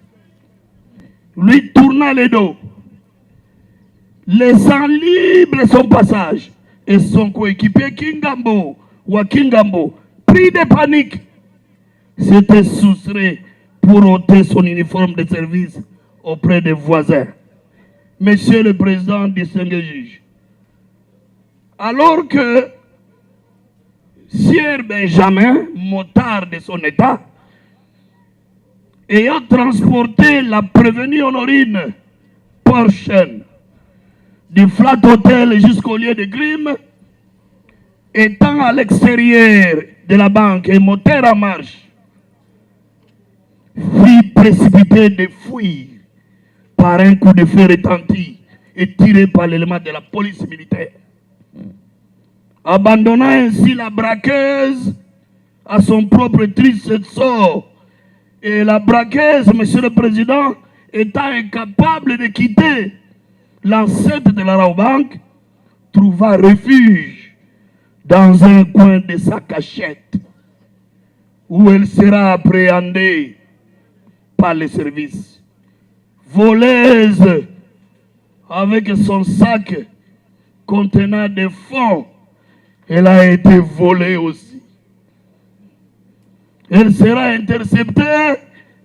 lui tourna le dos, laissant libre son passage, et son coéquipier Kingambo, Wakingambo, pris de panique, s'était soustrait pour ôter son uniforme de service auprès des voisins. Monsieur le Président, distingué juge, alors que Sieur Benjamin, motard de son état, ayant transporté la prévenue Honorine Porchen du Flat Hotel jusqu'au lieu de crime, étant à l'extérieur de la banque et moteur en marche, fit précipiter de fuir par un coup de feu retenti et tiré par l'élément de la police militaire, abandonnant ainsi la braqueuse à son propre triste sort. Et la braqueuse, Monsieur le Président, étant incapable de quitter l'enceinte de la Raobank, trouva refuge dans un coin de sa cachette où elle sera appréhendée par les services. Voleuse avec son sac contenant des fonds, elle a été volée aussi. Elle sera interceptée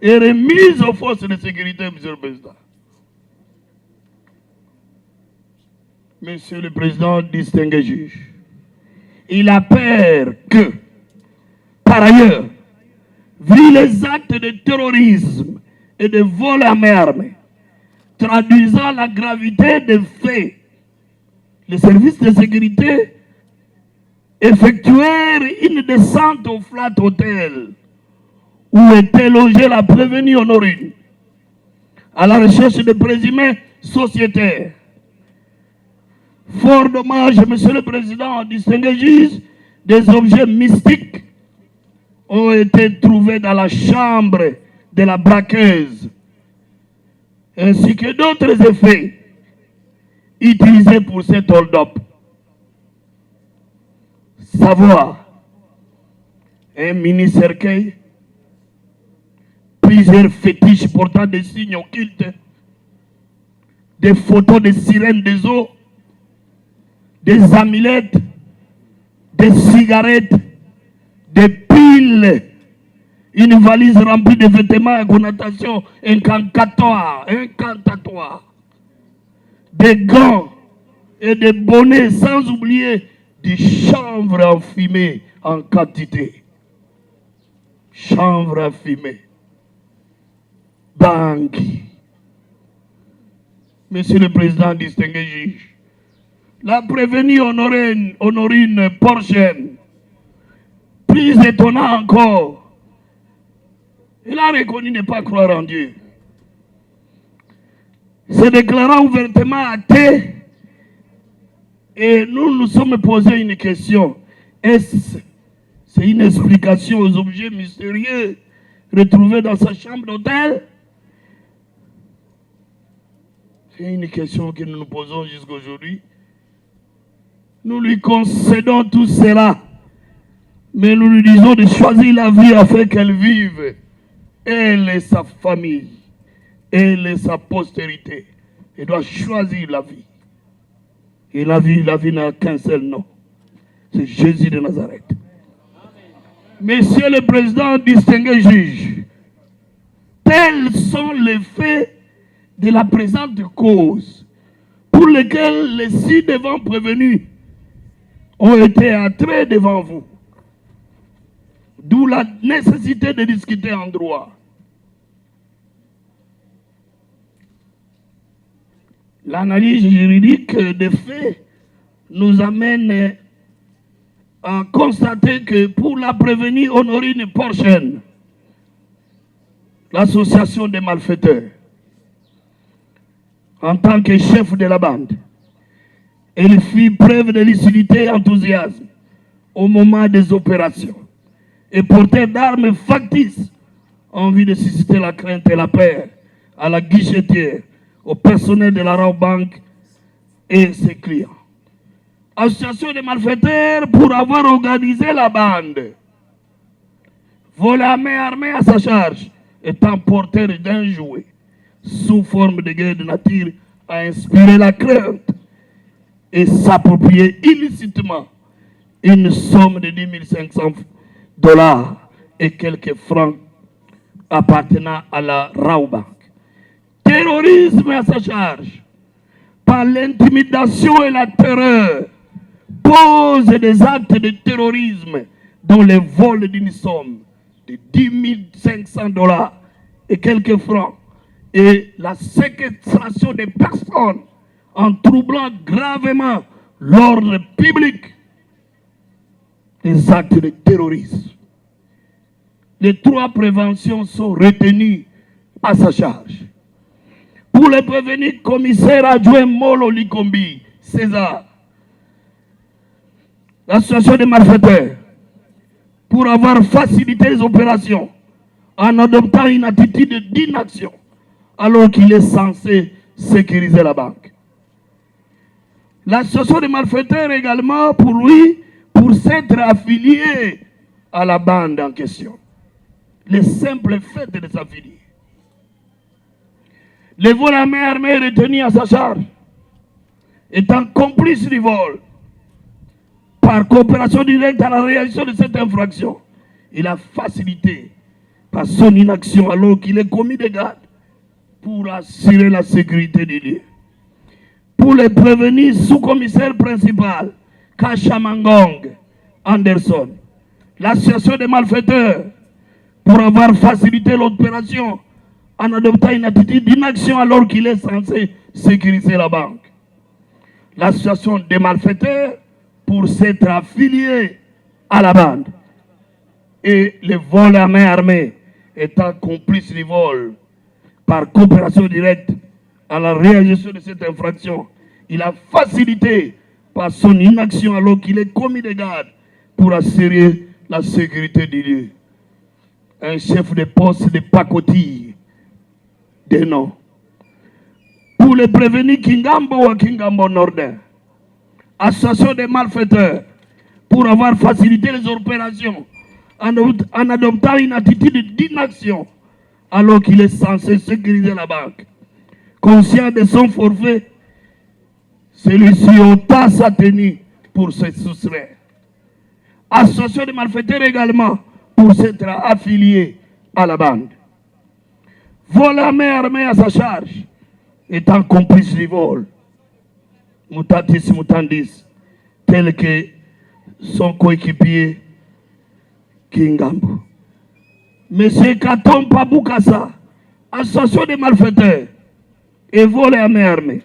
et remise aux forces de sécurité, Monsieur le Président. Monsieur le Président, distingué juge, il a peur que, par ailleurs, vu les actes de terrorisme et de vol à main armée, traduisant la gravité des faits, les services de sécurité effectuèrent une descente au Flat Hotel où était logée la prévenue Honorine à la recherche de présumés sociétaires. Fort dommage, Monsieur le Président, distingué juge, des objets mystiques ont été trouvés dans la chambre de la braqueuse, ainsi que d'autres effets utilisés pour cet hold-up. Savoir, un mini-cercueil, plusieurs fétiches portant des signes occultes, des photos de sirènes des eaux, des amulettes, des cigarettes, des piles, une valise remplie de vêtements à connotation incantatoire, des gants et des bonnets, sans oublier du chanvre enfumé en quantité. Chanvre enfumé. Bangui. Monsieur le Président, distingué juge, la prévenue Honorine Porchen, plus étonnant encore, elle a reconnu ne pas croire en Dieu, se déclarant ouvertement athée. Et nous nous sommes posé une question. C'est une explication aux objets mystérieux retrouvés dans sa chambre d'hôtel? C'est une question que nous nous posons jusqu'à aujourd'hui. Nous lui concédons tout cela, mais nous lui disons de choisir la vie afin qu'elle vive. Elle et sa famille, elle et sa postérité. Elle doit choisir la vie. Et la vie n'a qu'un seul nom. C'est Jésus de Nazareth. Monsieur le Président, distingué juge, tels sont les faits de la présente cause pour lesquels les 6 devant prévenus ont été attraits devant vous. D'où la nécessité de discuter en droit. L'analyse juridique des faits nous amène à constater que pour la prévenue Honorine Porchen, l'association des malfaiteurs, en tant que chef de la bande, Elle fit preuve de lucidité et enthousiasme au moment des opérations et portait d'armes factices en vue de susciter la crainte et la peur à la guichetière, au personnel de la Rabobank et ses clients. Association des malfaiteurs pour avoir organisé la bande. Voler à main armée à sa charge, étant porteur d'un jouet sous forme de guerre de nature, a inspiré la crainte et s'approprier illicitement une somme de 10 500 $ et quelques francs appartenant à la Rabobank. Terrorisme à sa charge, par l'intimidation et la terreur, pose des actes de terrorisme dont le vol d'une somme de 10 500 $ et quelques francs et la séquestration des personnes en troublant gravement l'ordre public, des actes de terrorisme. Les 3 préventions sont retenues à sa charge. Pour le prévenu commissaire adjoint Molo Likombi, César, l'association des malfaiteurs, pour avoir facilité les opérations en adoptant une attitude d'inaction alors qu'il est censé sécuriser la banque. L'association des malfaiteurs également, pour lui, pour s'être affilié à la bande en question. Le simple fait de s'affilier. Le vol à main armée retenu à sa charge, étant complice du vol, par coopération directe à la réalisation de cette infraction, il a facilité par son inaction alors qu'il est commis des gardes pour assurer la sécurité des lieux. Pour les prévenir, sous-commissaire principal, Kashamangong Anderson, l'association des malfaiteurs, pour avoir facilité l'opération en adoptant une attitude d'inaction alors qu'il est censé sécuriser la banque. L'association des malfaiteurs, pour s'être affilié à la bande. Et le vol à main armée étant complice du vol par coopération directe à la réalisation de cette infraction, il a facilité par son inaction alors qu'il est commis de garde pour assurer la sécurité du lieu. Un chef de poste de pacotille des noms. Pour le prévenir Kingambo à Kingambo Nordin, association des malfaiteurs, pour avoir facilité les opérations en adoptant une attitude d'inaction alors qu'il est censé sécuriser la banque. Conscient de son forfait, celui-ci ôta sa tenue pour se soustraire. Association des malfaiteurs également pour s'être affilié à la bande. Vol à main armée à sa charge, étant complice du vol. Mutatis mutandis, tel que son coéquipier Kingambo. Monsieur Katom Paboukassa, association des malfaiteurs et vol à main armée.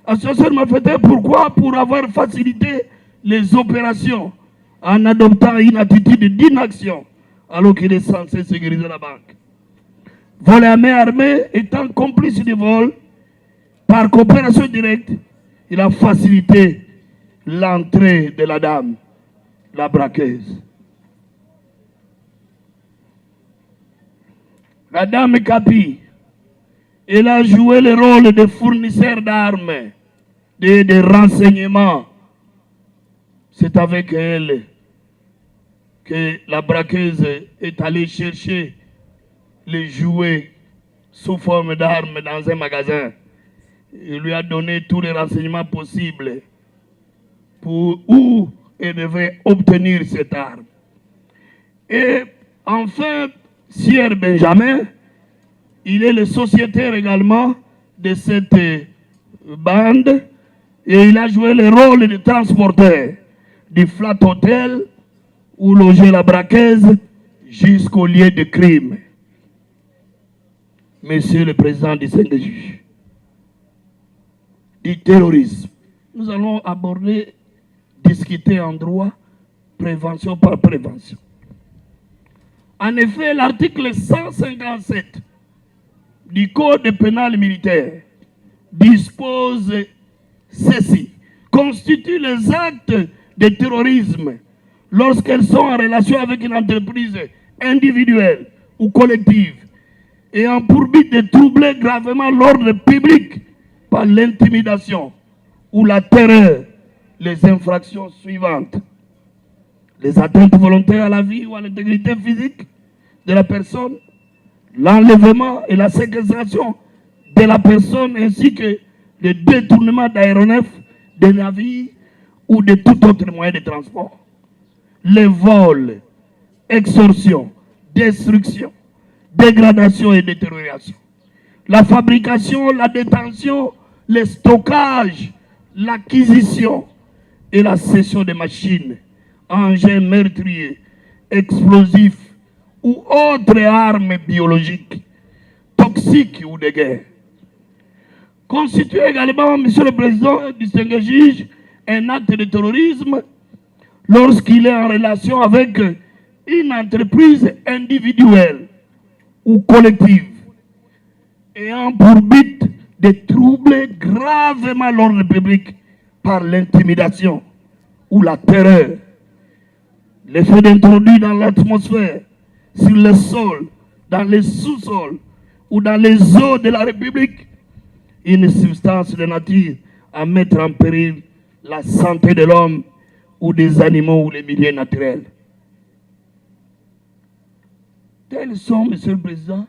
Association des malfaiteurs, pourquoi? Pour avoir facilité les opérations en adoptant une attitude d'inaction alors qu'il est censé sécuriser la banque. Vol à main armée étant complice du vol, par coopération directe, il a facilité l'entrée de la dame, la braqueuse. La dame Kapi, elle a joué le rôle de fournisseur d'armes, de renseignements. C'est avec elle que la braqueuse est allée chercher les jouets sous forme d'armes dans un magasin. Il lui a donné tous les renseignements possibles pour où elle devait obtenir cette arme. Et enfin, Sierre Benjamin, il est le sociétaire également de cette bande et il a joué le rôle de transporteur du flat hotel où logeait la braqueuse jusqu'au lieu de crime. Monsieur le Président du Saint-Juge, du terrorisme, nous allons aborder, discuter en droit, prévention par prévention. En effet, l'article 157 du Code pénal militaire dispose ceci. constituent les actes de terrorisme lorsqu'elles sont en relation avec une entreprise individuelle ou collective ayant pour but de troubler gravement l'ordre public par l'intimidation ou la terreur, les infractions suivantes: les atteintes volontaires à la vie ou à l'intégrité physique de la personne, l'enlèvement et la séquestration de la personne, ainsi que le détournement d'aéronefs, de navires ou de tout autre moyen de transport, les vols, extorsion, destruction, dégradation et détérioration, la fabrication, la détention, le stockage, l'acquisition et la cession des machines, engins meurtriers, explosifs ou autres armes biologiques, toxiques ou de guerre. Constitue également, Monsieur le Président, distingué juge, un acte de terrorisme lorsqu'il est en relation avec une entreprise individuelle ou collective ayant pour but de troubler gravement l'ordre public par l'intimidation ou la terreur, l'effet d'introduire dans l'atmosphère, sur le sol, dans les sous-sols ou dans les eaux de la République une substance de nature à mettre en péril la santé de l'homme ou des animaux ou les milieux naturels. Tels sont, Monsieur le Président,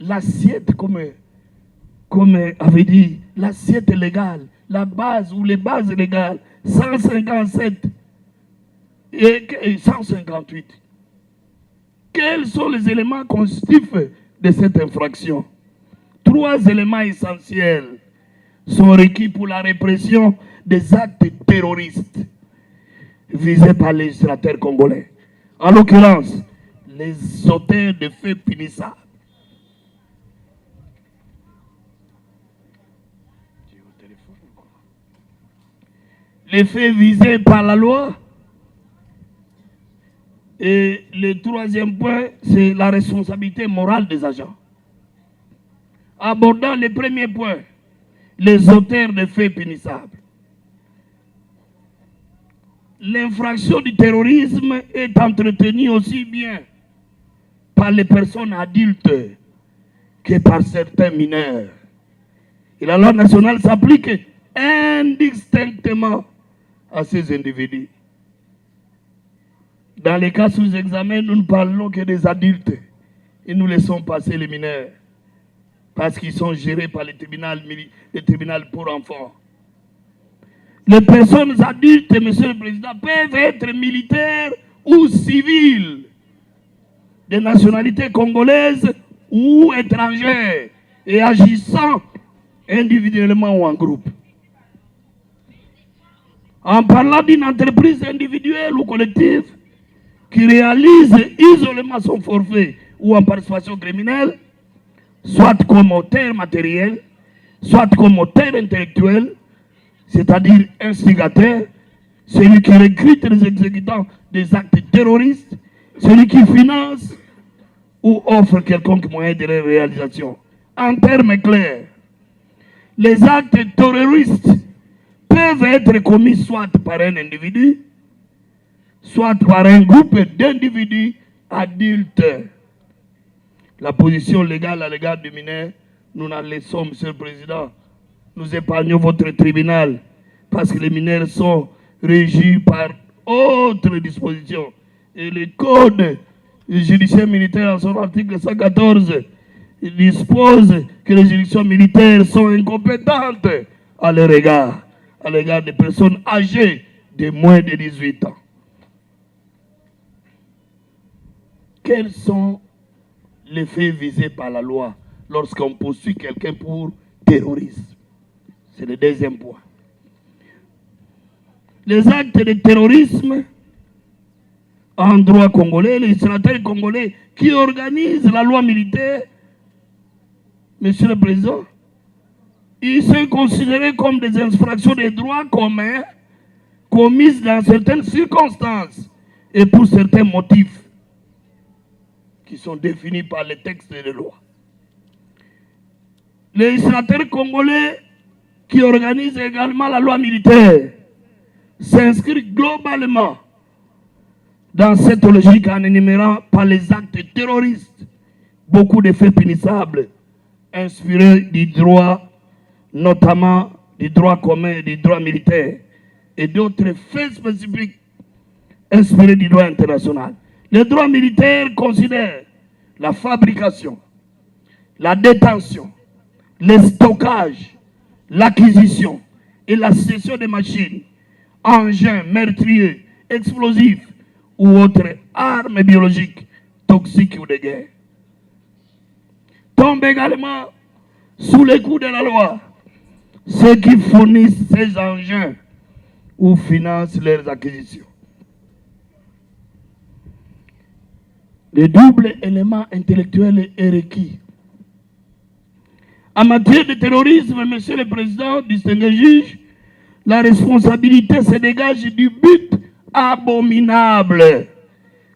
l'assiette, comme avait dit, l'assiette légale, la base ou les bases légales, 157 et 158. Quels sont les éléments constitutifs de cette infraction? 3 éléments essentiels sont requis pour la répression des actes terroristes visés par les législateurs congolais. En l'occurrence, les auteurs de faits punissables. Les faits visés par la loi. Et le 3e point, c'est la responsabilité morale des agents. Abordant le 1er point, les auteurs de faits punissables. L'infraction du terrorisme est entretenue aussi bien par les personnes adultes que par certains mineurs. Et la loi nationale s'applique indistinctement à ces individus. Dans les cas sous examen, nous ne parlons que des adultes et nous laissons passer les mineurs parce qu'ils sont gérés par le tribunal pour enfants. Les personnes adultes, Monsieur le Président, peuvent être militaires ou civils, de nationalité congolaise ou étrangère, et agissant individuellement ou en groupe. En parlant d'une entreprise individuelle ou collective qui réalise isolément son forfait ou en participation criminelle, soit comme auteur matériel, soit comme auteur intellectuel, c'est-à-dire instigateur, celui qui recrute les exécutants des actes terroristes, celui qui finance ou offre quelconque moyen de leur réalisation. En termes clairs, les actes terroristes peuvent être commis soit par un individu, soit par un groupe d'individus adultes. La position légale à l'égard des mineurs, nous la laissons, Monsieur le Président. Nous épargnons votre tribunal parce que les mineurs sont régis par autres dispositions. Et le code judiciaire militaire, en son article 114, il dispose que les juridictions militaires sont incompétentes à l'égard des personnes âgées de moins de 18 ans. Quels sont les faits visés par la loi lorsqu'on poursuit quelqu'un pour terrorisme? C'est le 2e point. Les actes de terrorisme en droit congolais, les législateurs congolais qui organisent la loi militaire, Monsieur le Président, ils sont considérés comme des infractions des droits communs commises dans certaines circonstances et pour certains motifs qui sont définis par les textes de loi. Les législateurs congolais qui organise également la loi militaire, s'inscrit globalement dans cette logique en énumérant par les actes terroristes beaucoup de faits punissables inspirés du droit, notamment du droit commun et du droit militaire, et d'autres faits spécifiques inspirés du droit international. Le droit militaire considère la fabrication, la détention, le stockage, l'acquisition et la cession des machines, engins meurtriers, explosifs ou autres armes biologiques, toxiques ou de guerre. Tombent également sous les coups de la loi ceux qui fournissent ces engins ou financent leurs acquisitions. Le double élément intellectuel est requis. En matière de terrorisme, Monsieur le Président, distingué juge, la responsabilité se dégage du but abominable,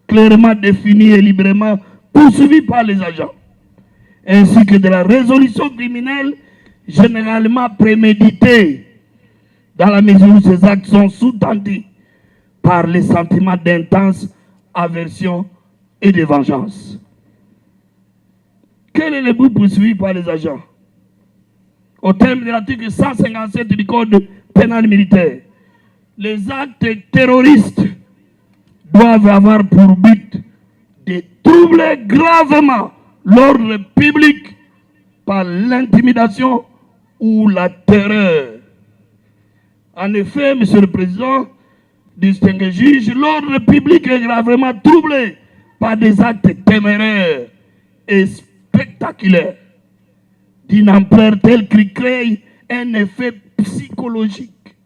clairement défini et librement poursuivi par les agents, ainsi que de la résolution criminelle généralement préméditée, dans la mesure où ces actes sont sous-tendus par les sentiments d'intense aversion et de vengeance. Quel est le but poursuivi par les agents? Au terme de l'article 157 du Code pénal militaire, les actes terroristes doivent avoir pour but de troubler gravement l'ordre public par l'intimidation ou la terreur. En effet, Monsieur le Président, distingué juge, l'ordre public est gravement troublé par des actes téméraires et spectaculaires d'une ampleur telle qu'il crée un effet psychologique,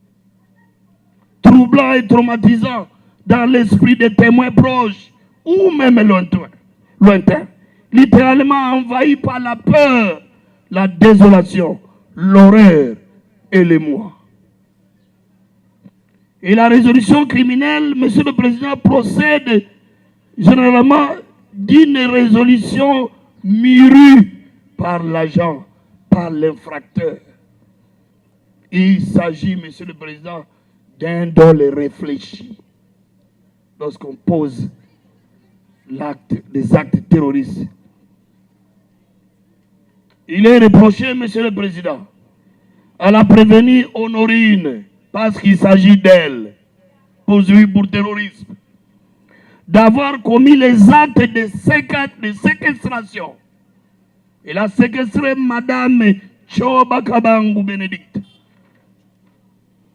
troublant et traumatisant dans l'esprit des témoins proches ou même lointains, littéralement envahi par la peur, la désolation, l'horreur et l'émoi. Et la résolution criminelle, Monsieur le Président, procède généralement d'une résolution murue par l'agent, par l'infracteur. Il s'agit, Monsieur le Président, d'un dol réfléchi lorsqu'on pose des actes terroristes. Il est reproché, Monsieur le Président, à la prévenue Honorine, parce qu'il s'agit d'elle, poursuivie pour terrorisme, d'avoir commis les actes de séquestration. Il a séquestré Madame Choba Kabangu Bénédicte,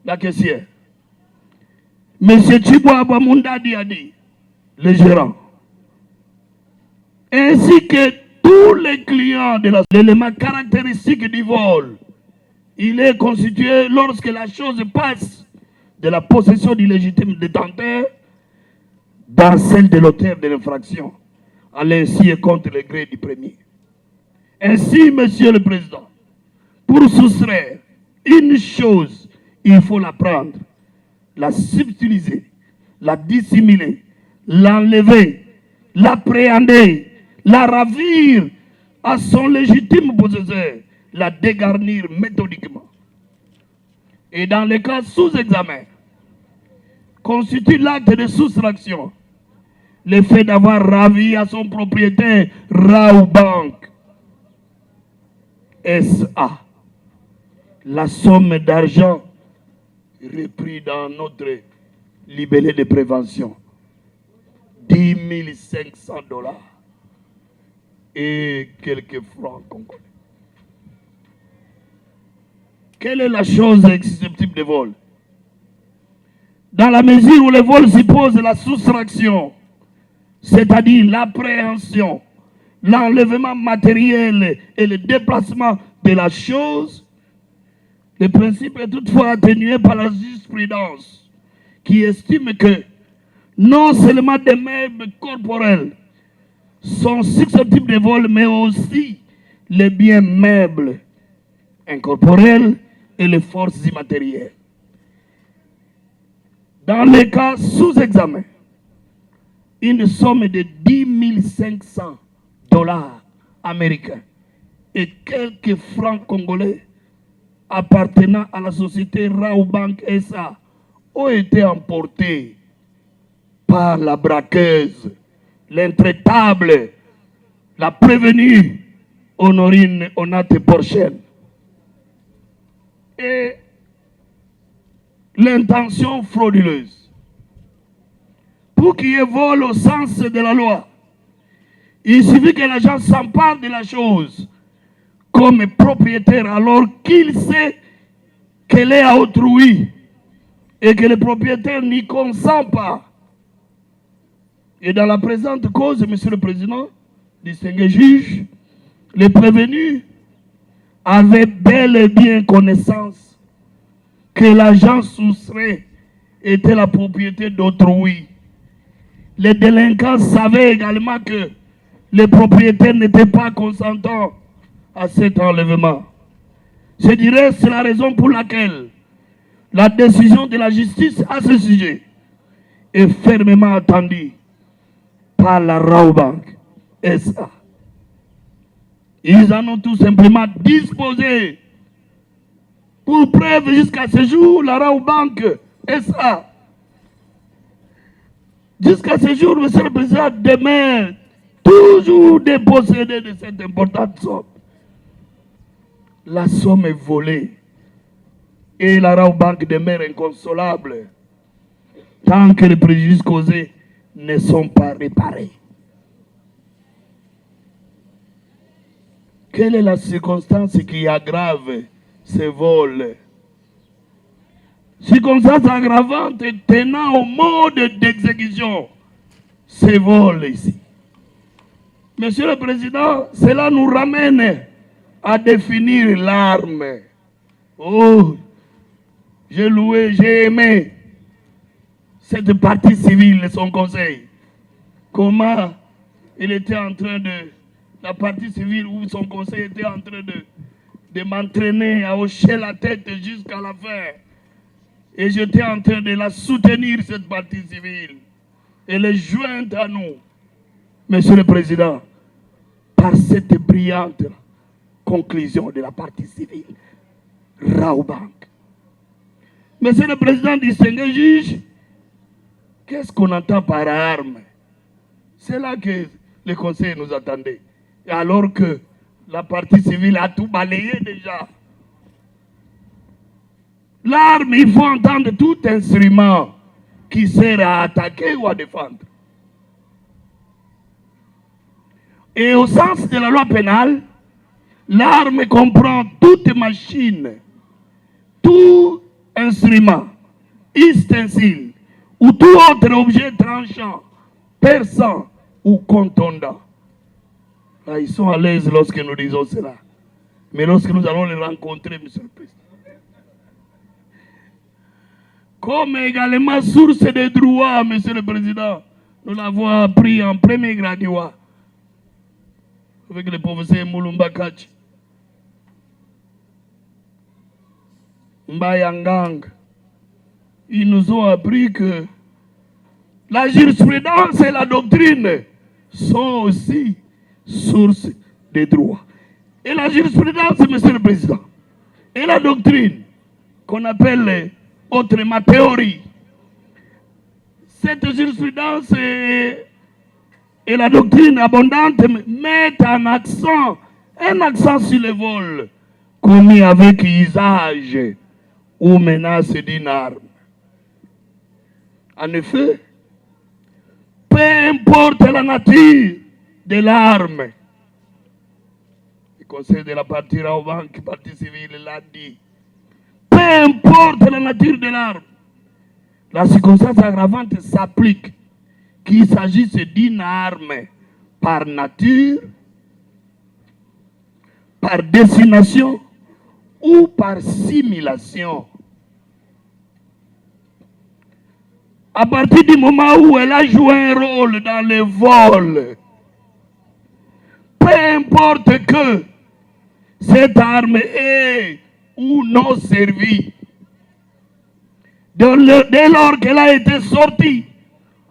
la caissière. Monsieur Chiboaba Munda Diadi, le gérant, ainsi que tous les clients de l'élément caractéristique du vol. Il est constitué lorsque la chose passe de la possession du légitime détenteur dans celle de l'auteur de l'infraction, à l'insu et contre le gré du premier. Ainsi, Monsieur le Président, pour soustraire une chose, il faut la prendre, la subtiliser, la dissimuler, l'enlever, l'appréhender, la ravir à son légitime possesseur, la dégarnir méthodiquement. Et dans les cas sous examen, constitue l'acte de soustraction, le fait d'avoir ravi à son propriétaire Raobank S.A. la somme d'argent repris dans notre libellé de prévention, 10 500 $ et quelques francs congolais. Quelle est la chose susceptible de vol? Dans la mesure où le vol suppose la soustraction, c'est-à-dire l'appréhension, l'enlèvement matériel et le déplacement de la chose, le principe est toutefois atténué par la jurisprudence qui estime que non seulement des meubles corporels sont susceptibles de vol, mais aussi les biens meubles incorporels et les forces immatérielles. Dans les cas sous examen, une somme de 10 500 $ américains et quelques francs congolais appartenant à la société Raobank SA ont été emportés par la braqueuse, l'intraitable, la prévenue Honorine Onate Porchen. Et l'intention frauduleuse. Pour qu'il y ait vol au sens de la loi, il suffit que l'agent s'empare de la chose comme propriétaire alors qu'il sait qu'elle est à autrui et que le propriétaire n'y consent pas. Et dans la présente cause, Monsieur le Président, distingué juge, les prévenus avaient bel et bien connaissance que l'agent soustrait était la propriété d'autrui. Les délinquants savaient également que les propriétaires n'étaient pas consentants à cet enlèvement. Je dirais que c'est la raison pour laquelle la décision de la justice à ce sujet est fermement attendue par la Raobank SA. Ils en ont tout simplement disposé. Pour preuve, jusqu'à ce jour, la Raobank SA, jusqu'à ce jour, Monsieur le Président, demeure toujours dépossédé de cette importante somme. La somme est volée et la Raobank demeure inconsolable tant que les préjudices causés ne sont pas réparés. Quelle est la circonstance qui aggrave ces vols? Circonstance aggravante tenant au mode d'exécution ces vols ici. Monsieur le Président, cela nous ramène à définir l'arme. Oh, j'ai loué, j'ai aimé cette partie civile et son conseil. Comment il était en train de... La partie civile où son conseil était en train de m'entraîner à hocher la tête jusqu'à la fin. Et j'étais en train de la soutenir, cette partie civile. Elle est jointe à nous, Monsieur le Président, par cette brillante conclusion de la partie civile. Raobank. Monsieur le Président, distingué juge, qu'est-ce qu'on entend par arme? C'est là que le Conseil nous attendait. Et alors que la partie civile a tout balayé déjà. L'arme, il faut entendre tout instrument qui sert à attaquer ou à défendre. Et au sens de la loi pénale, l'arme comprend toute machine, tout instrument, ustensile ou tout autre objet tranchant, perçant ou contondant. Là, ils sont à l'aise lorsque nous disons cela. Mais lorsque nous allons les rencontrer, Monsieur le Président, comme également source de droit, Monsieur le Président, nous l'avons appris en premier graduat avec le professeur Moulumba Kachi, Mbayangang. Ils nous ont appris que la jurisprudence et la doctrine sont aussi source de droit. Et la jurisprudence, Monsieur le Président, et la doctrine, qu'on appelle autrement théorie, cette jurisprudence et la doctrine abondante mettent un accent sur le vol commis avec usage ou menace d'une arme. En effet, peu importe la nature de l'arme, le conseil de la partie Raobank, partie civile, l'a dit, peu importe la nature de l'arme, la circonstance aggravante s'applique qu'il s'agisse d'une arme par nature, par destination ou par simulation. À partir du moment où elle a joué un rôle dans le vol, peu importe que cette arme ait ou non servi, dès lors qu'elle a été sortie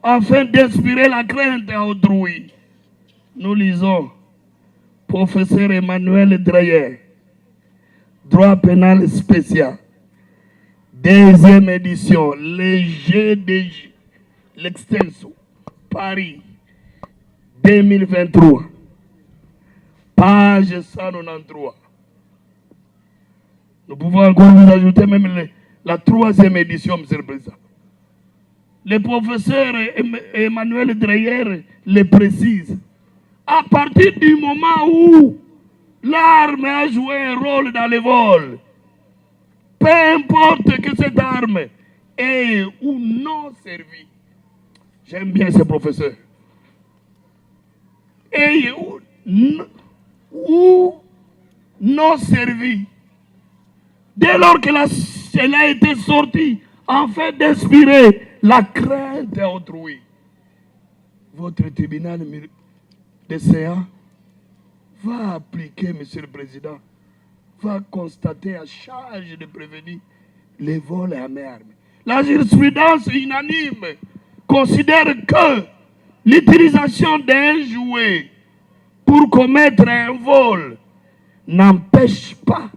afin d'inspirer la crainte à autrui, nous lisons professeur Emmanuel Dreyer, droit pénal spécial. Deuxième édition, le GDJ, l'extenso, Paris, 2023, page 193. Nous pouvons encore vous ajouter même la troisième édition, M. le Président. Le professeur Emmanuel Dreyer le précise. À partir du moment où l'arme a joué un rôle dans le vol, peu importe que cette arme ait ou non servi, j'aime bien ce professeur, ait ou non servi, dès lors que elle a été sortie afin d'inspirer la crainte à autrui, votre tribunal de CA va appliquer, Monsieur le Président, va constater à charge de prévenir les vols à main armée. La jurisprudence unanime considère que l'utilisation d'un jouet pour commettre un vol n'empêche pas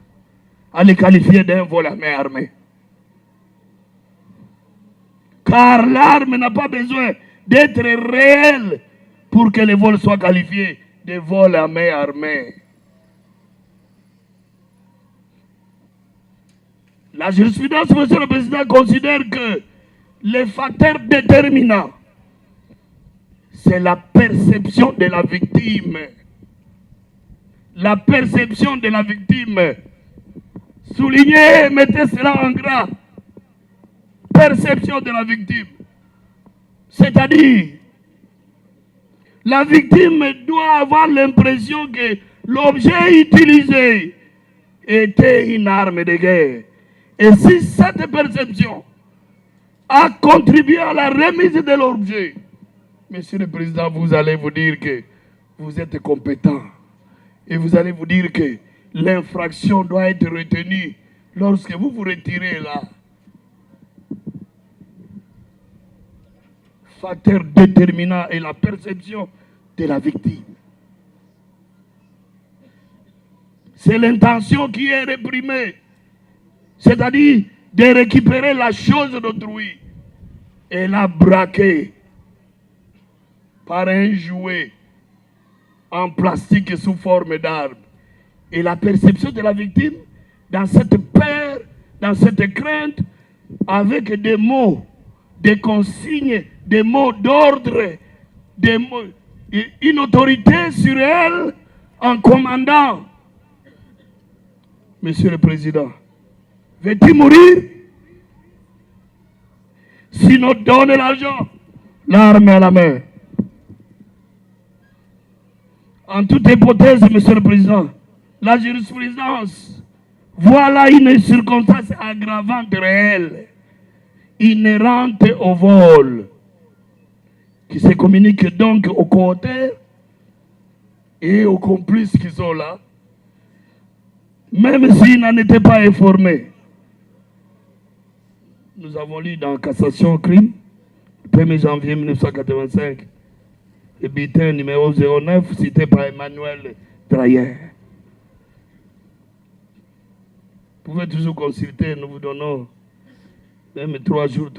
à le qualifier d'un vol à main armée. Car l'arme n'a pas besoin d'être réelle pour que le vol soit qualifié de vol à main armée. La jurisprudence, Monsieur le Président, considère que le facteur déterminant, c'est la perception de la victime. La perception de la victime. Soulignez, mettez cela en gras. Perception de la victime. C'est-à-dire, la victime doit avoir l'impression que l'objet utilisé était une arme de guerre. Et si cette perception a contribué à la remise de l'objet, Monsieur le Président, vous allez vous dire que vous êtes compétent. Et vous allez vous dire que l'infraction doit être retenue lorsque vous vous retirez là. Facteur déterminant est la perception de la victime. C'est l'intention qui est réprimée. C'est-à-dire de récupérer la chose d'autrui et la braquer par un jouet en plastique sous forme d'arme. Et la perception de la victime dans cette peur, dans cette crainte, avec des mots, des consignes, des mots d'ordre, des mots, une autorité sur elle en commandant. Monsieur le Président, veux-tu mourir? Sinon, donne l'argent, l'arme à la main. En toute hypothèse, Monsieur le Président, la jurisprudence, voilà une circonstance aggravante réelle, inhérente au vol, qui se communique donc aux co-auteurs et aux complices qui sont là, même s'ils n'en étaient pas informés. Nous avons lu dans Cassation Crime, le 1er janvier 1985, le bulletin numéro 09, cité par Emmanuel Dreyer. Vous pouvez toujours consulter, nous vous donnons même 3 jours.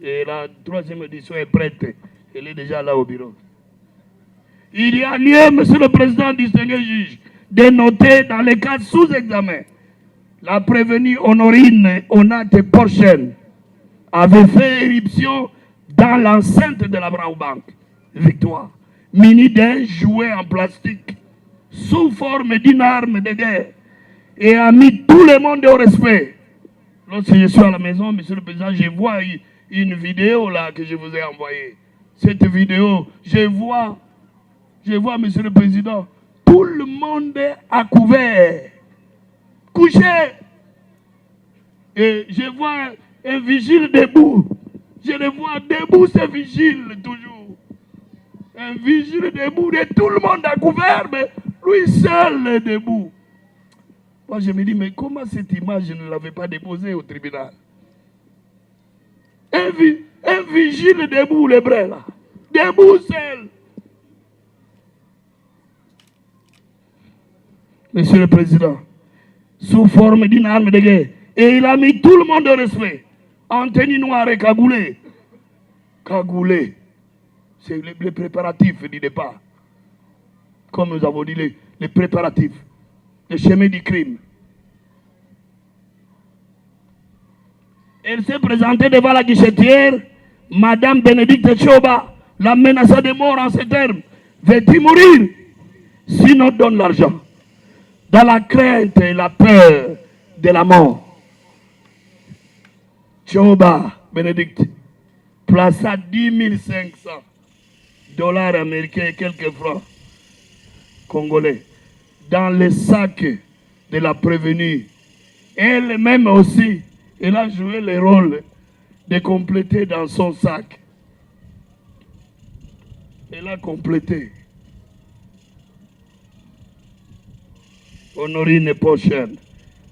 Et la 3e édition est prête, elle est déjà là au bureau. Il y a lieu, Monsieur le Président, distingué juge, de noter dans les cas sous examen, la prévenue Honorine Onate Porchen avait fait éruption dans l'enceinte de la Braubank Victoire, munie d'un jouet en plastique sous forme d'une arme de guerre et a mis tout le monde au respect. Lorsque je suis à la maison, Monsieur le Président, je vois une vidéo là que je vous ai envoyée. Cette vidéo, je vois, Monsieur le Président, tout le monde à couvert, couché. Et je vois un vigile debout. Je le vois debout, ce vigile, toujours. Un vigile debout, et tout le monde à couvert, mais lui seul est debout. Moi, je me dis, mais comment cette image, je ne l'avais pas déposée au tribunal? Un vigile debout, les bras là. Debout seul. Monsieur le Président, sous forme d'une arme de guerre. Et il a mis tout le monde au respect, en tenue noire et cagoulé. Cagoulé, c'est les préparatifs du départ. Comme nous avons dit, les préparatifs, le chemin du crime. Elle s'est présentée devant la guichetière. Madame Bénédicte Choba l'a menacée de mort en ces termes. Veux-tu mourir? Sinon donne l'argent. Dans la crainte et la peur de la mort. Choba Bénédicte plaça 10 500 dollars américains et quelques francs congolais dans le sac de la prévenue. Elle-même aussi, elle a joué le rôle de compléter dans son sac. Elle a complété. Honorine Pochen,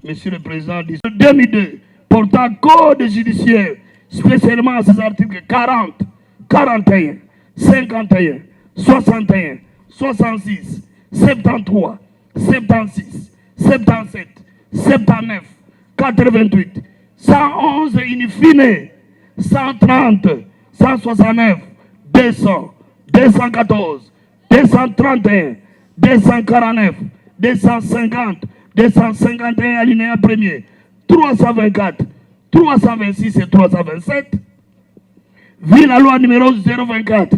Monsieur le Président, dit 2002, portant code judiciaire, spécialement à ces articles 40, 41, 51, 61, 66, 73, 76, 77, 79, 88, 111 in fine, 130, 169, 200, 214, 231, 249, 250, 251 alinéa premier, 324, 326 et 327, vu la loi numéro 024,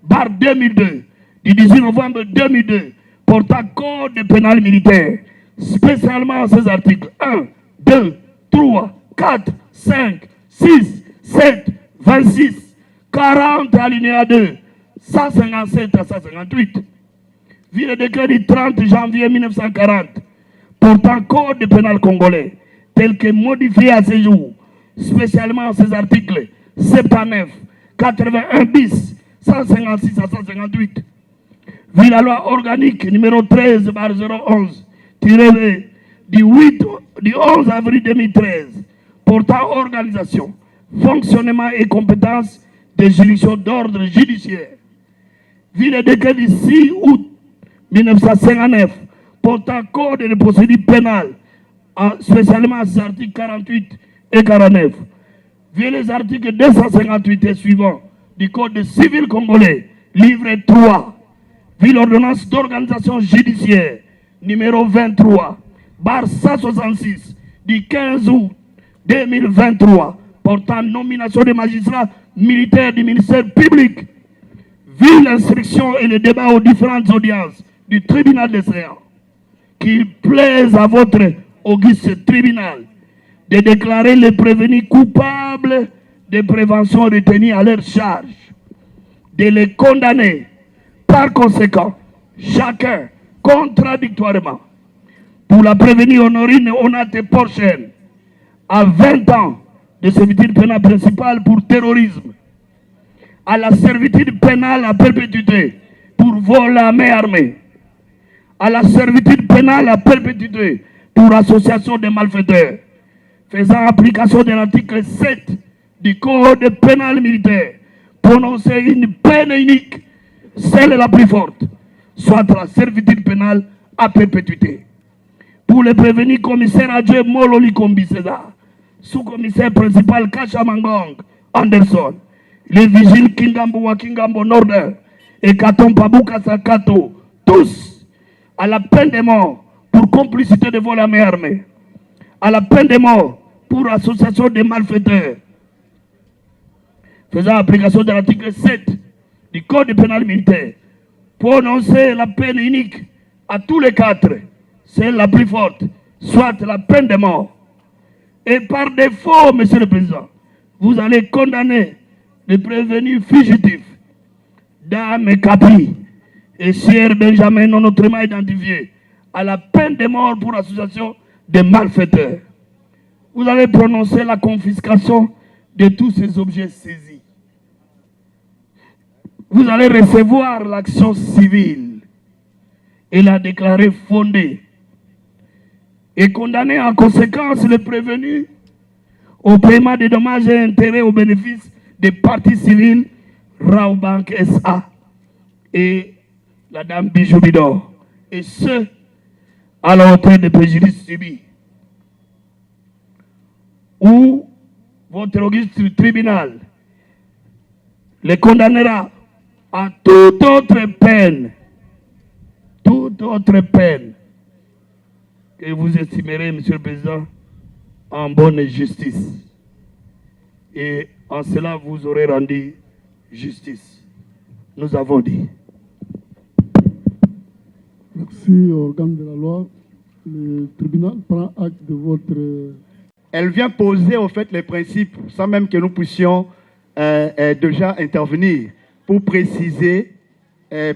barre 2002, du 18 novembre 2002, portant code pénal militaire, spécialement ces articles 1, 2, 3, 4, 5, 6, 7, 26, 40 alinéa 2, 157 à 158, vu le décret du 30 janvier 1940, portant code pénal congolais, tel que modifié à ce jour, spécialement ces articles 79, 81 bis, 156 à 158, vu la loi organique numéro 13 011 du 11 avril 2013 portant organisation, fonctionnement et compétences des juridictions d'ordre judiciaire, vu le décret du 6 août 1959 portant code de procédure pénale, spécialement ces articles 48 et 49, vu les articles 258 et suivants du Code civil congolais, livre 3, vu l'ordonnance d'organisation judiciaire numéro 23, barre 166 du 15 août 2023, portant nomination des magistrats militaires du ministère public, vu l'instruction et le débat aux différentes audiences du tribunal des séances, qu'il plaise à votre auguste tribunal de déclarer les prévenus coupables de prévention retenus à leur charge, de les condamner par conséquent, chacun contradictoirement, pour la prévenue Honorine Onate Porchen, à 20 ans de servitude pénale principale pour terrorisme, à la servitude pénale à perpétuité pour vol à main armée, à la servitude pénale à perpétuité pour association de malfaiteurs, faisant application de l'article 7 du Code pénal militaire, prononcer une peine unique, celle la plus forte, soit la servitude pénale à perpétuité. Pour le prévenu commissaire adjoint Mololi Kombi César, sous-commissaire principal Kachamangong Anderson, les vigiles Kingambo Wakingambo Norder et Katon Pabuka Sakato, tous à la peine de mort pour complicité de vol à main armée, à la peine de mort pour association de malfaiteurs, faisant application de l'article 7 du Code pénal militaire, prononcer la peine unique à tous les quatre, celle la plus forte, soit la peine de mort. Et par défaut, Monsieur le Président, vous allez condamner les prévenus fugitifs, Dame Capri et Sieur Benjamin non autrement identifiés, à la peine de mort pour association de malfaiteurs. Vous allez prononcer la confiscation de tous ces objets saisis. Vous allez recevoir l'action civile et la déclarer fondée et condamner en conséquence le prévenu au paiement des dommages et intérêts au bénéfice des parties civiles Raobank SA et la dame Bijou Bidor, et ce à la hauteur des préjudices subis. ou votre auguste tribunal les condamnera à toute autre peine que vous estimerez, Monsieur le Président, en bonne justice. Et en cela, vous aurez rendu justice. Nous avons dit. Merci, organe de la loi. Le tribunal prend acte de votre... Elle vient poser au fait les principes, sans même que nous puissions déjà intervenir, pour préciser,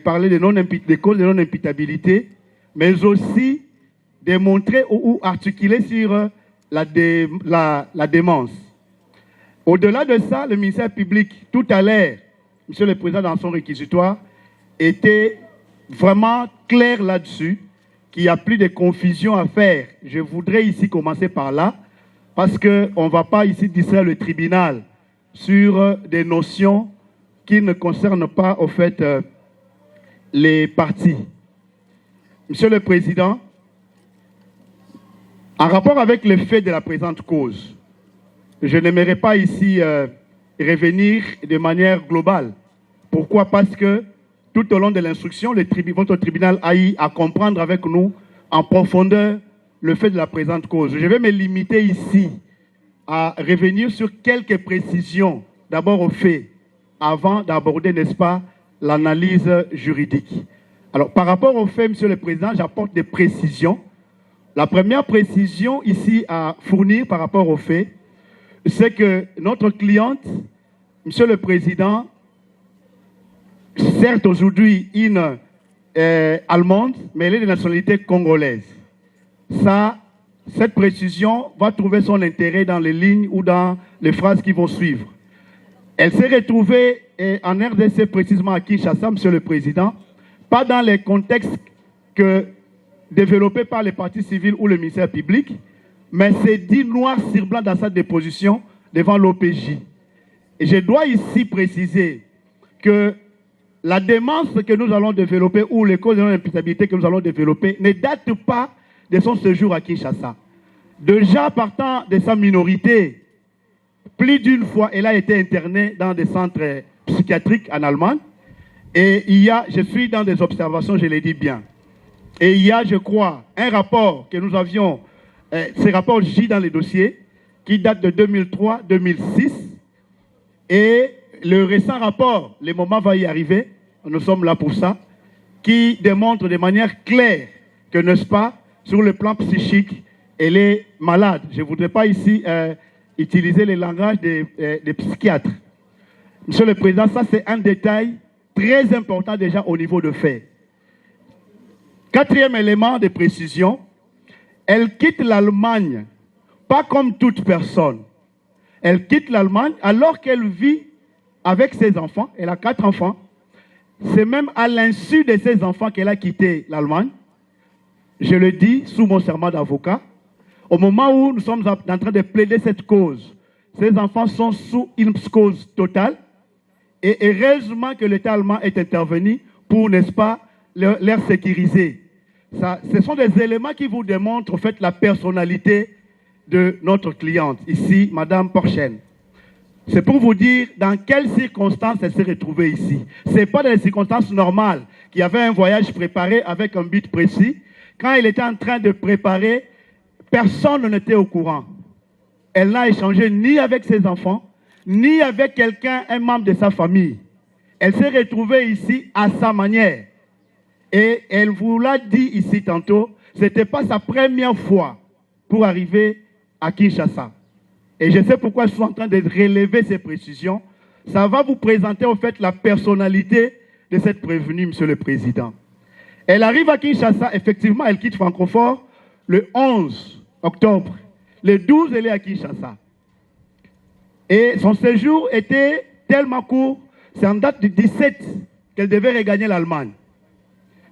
parler des causes de non-imputabilité, mais aussi démontrer ou articuler sur la démence. Au-delà de ça, le ministère public, tout à l'heure, Monsieur le Président, dans son réquisitoire, était vraiment clair là-dessus, qu'il n'y a plus de confusion à faire. Je voudrais ici commencer par là, parce qu'on ne va pas ici distraire le tribunal sur des notions qui ne concernent pas, au fait, les partis. Monsieur le Président, en rapport avec le fait de la présente cause, je n'aimerais pas ici revenir de manière globale. Pourquoi? Parce que tout au long de l'instruction, votre tribunal a eu à comprendre avec nous en profondeur le fait de la présente cause. Je vais me limiter ici à revenir sur quelques précisions, d'abord aux faits, avant d'aborder, n'est-ce pas, l'analyse juridique. Alors, par rapport aux faits, Monsieur le Président, j'apporte des précisions. La première précision ici à fournir par rapport aux faits, c'est que notre cliente, Monsieur le Président, certes aujourd'hui une allemande, mais elle est de nationalité congolaise. Cette précision va trouver son intérêt dans les lignes ou dans les phrases qui vont suivre. Elle s'est retrouvée en RDC, précisément à Kinshasa, Monsieur le Président, pas dans les contextes développés par les partis civils ou le ministère public, mais c'est dit noir sur blanc dans sa déposition devant l'OPJ. Et je dois ici préciser que la démence que nous allons développer ou les causes de non-imputabilité que nous allons développer ne date pas de son séjour à Kinshasa. Déjà partant de sa minorité, plus d'une fois, elle a été internée dans des centres psychiatriques en Allemagne. Et je suis dans des observations, je l'ai dit bien. Et il y a, je crois, un rapport que nous avions, ce rapport J dans les dossiers, qui date de 2003-2006. Et le récent rapport, le moment va y arriver, nous sommes là pour ça, qui démontre de manière claire que, n'est-ce pas, sur le plan psychique, elle est malade. Je ne voudrais pas ici utiliser le langage des psychiatres. Monsieur le Président, ça c'est un détail très important déjà au niveau de fait. Quatrième élément de précision, elle quitte l'Allemagne, pas comme toute personne. Elle quitte l'Allemagne alors qu'elle vit avec ses enfants. Elle a 4 enfants. C'est même à l'insu de ses enfants qu'elle a quitté l'Allemagne. Je le dis sous mon serment d'avocat. Au moment où nous sommes en train de plaider cette cause, ces enfants sont sous une psychose totale. Et heureusement que l'État allemand est intervenu pour, n'est-ce pas, leur sécuriser. Ce sont des éléments qui vous démontrent, en fait, la personnalité de notre cliente, ici, Madame Porchen. C'est pour vous dire dans quelles circonstances elle s'est retrouvée ici. Ce n'est pas dans les circonstances normales qu'il y avait un voyage préparé avec un but précis. Quand elle était en train de préparer, personne n'était au courant. Elle n'a échangé ni avec ses enfants, ni avec quelqu'un, un membre de sa famille. Elle s'est retrouvée ici à sa manière. Et elle vous l'a dit ici tantôt, ce n'était pas sa première fois pour arriver à Kinshasa. Et je sais pourquoi je suis en train de relever ces précisions. Ça va vous présenter en fait la personnalité de cette prévenue, Monsieur le Président. Elle arrive à Kinshasa, effectivement, elle quitte Francfort le 11 octobre. Le 12, elle est à Kinshasa. Et son séjour était tellement court, c'est en date du 17 qu'elle devait regagner l'Allemagne.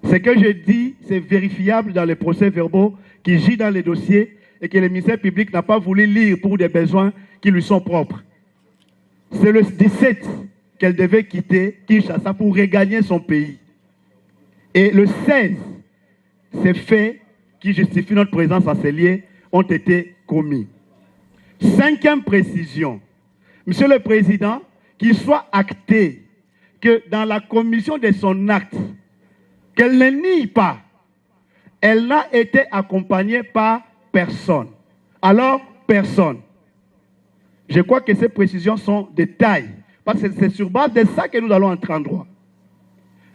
Ce que je dis, c'est vérifiable dans les procès-verbaux qui gît dans les dossiers et que le ministère public n'a pas voulu lire pour des besoins qui lui sont propres. C'est le 17 qu'elle devait quitter Kinshasa pour regagner son pays. Et le 16, ces faits qui justifient notre présence à ces lieux ont été commis. Cinquième précision. Monsieur le Président, qu'il soit acté que dans la commission de son acte, qu'elle ne nie pas, elle n'a été accompagnée par personne. Alors, personne. Je crois que ces précisions sont de taille, parce que c'est sur base de ça que nous allons entrer en droit.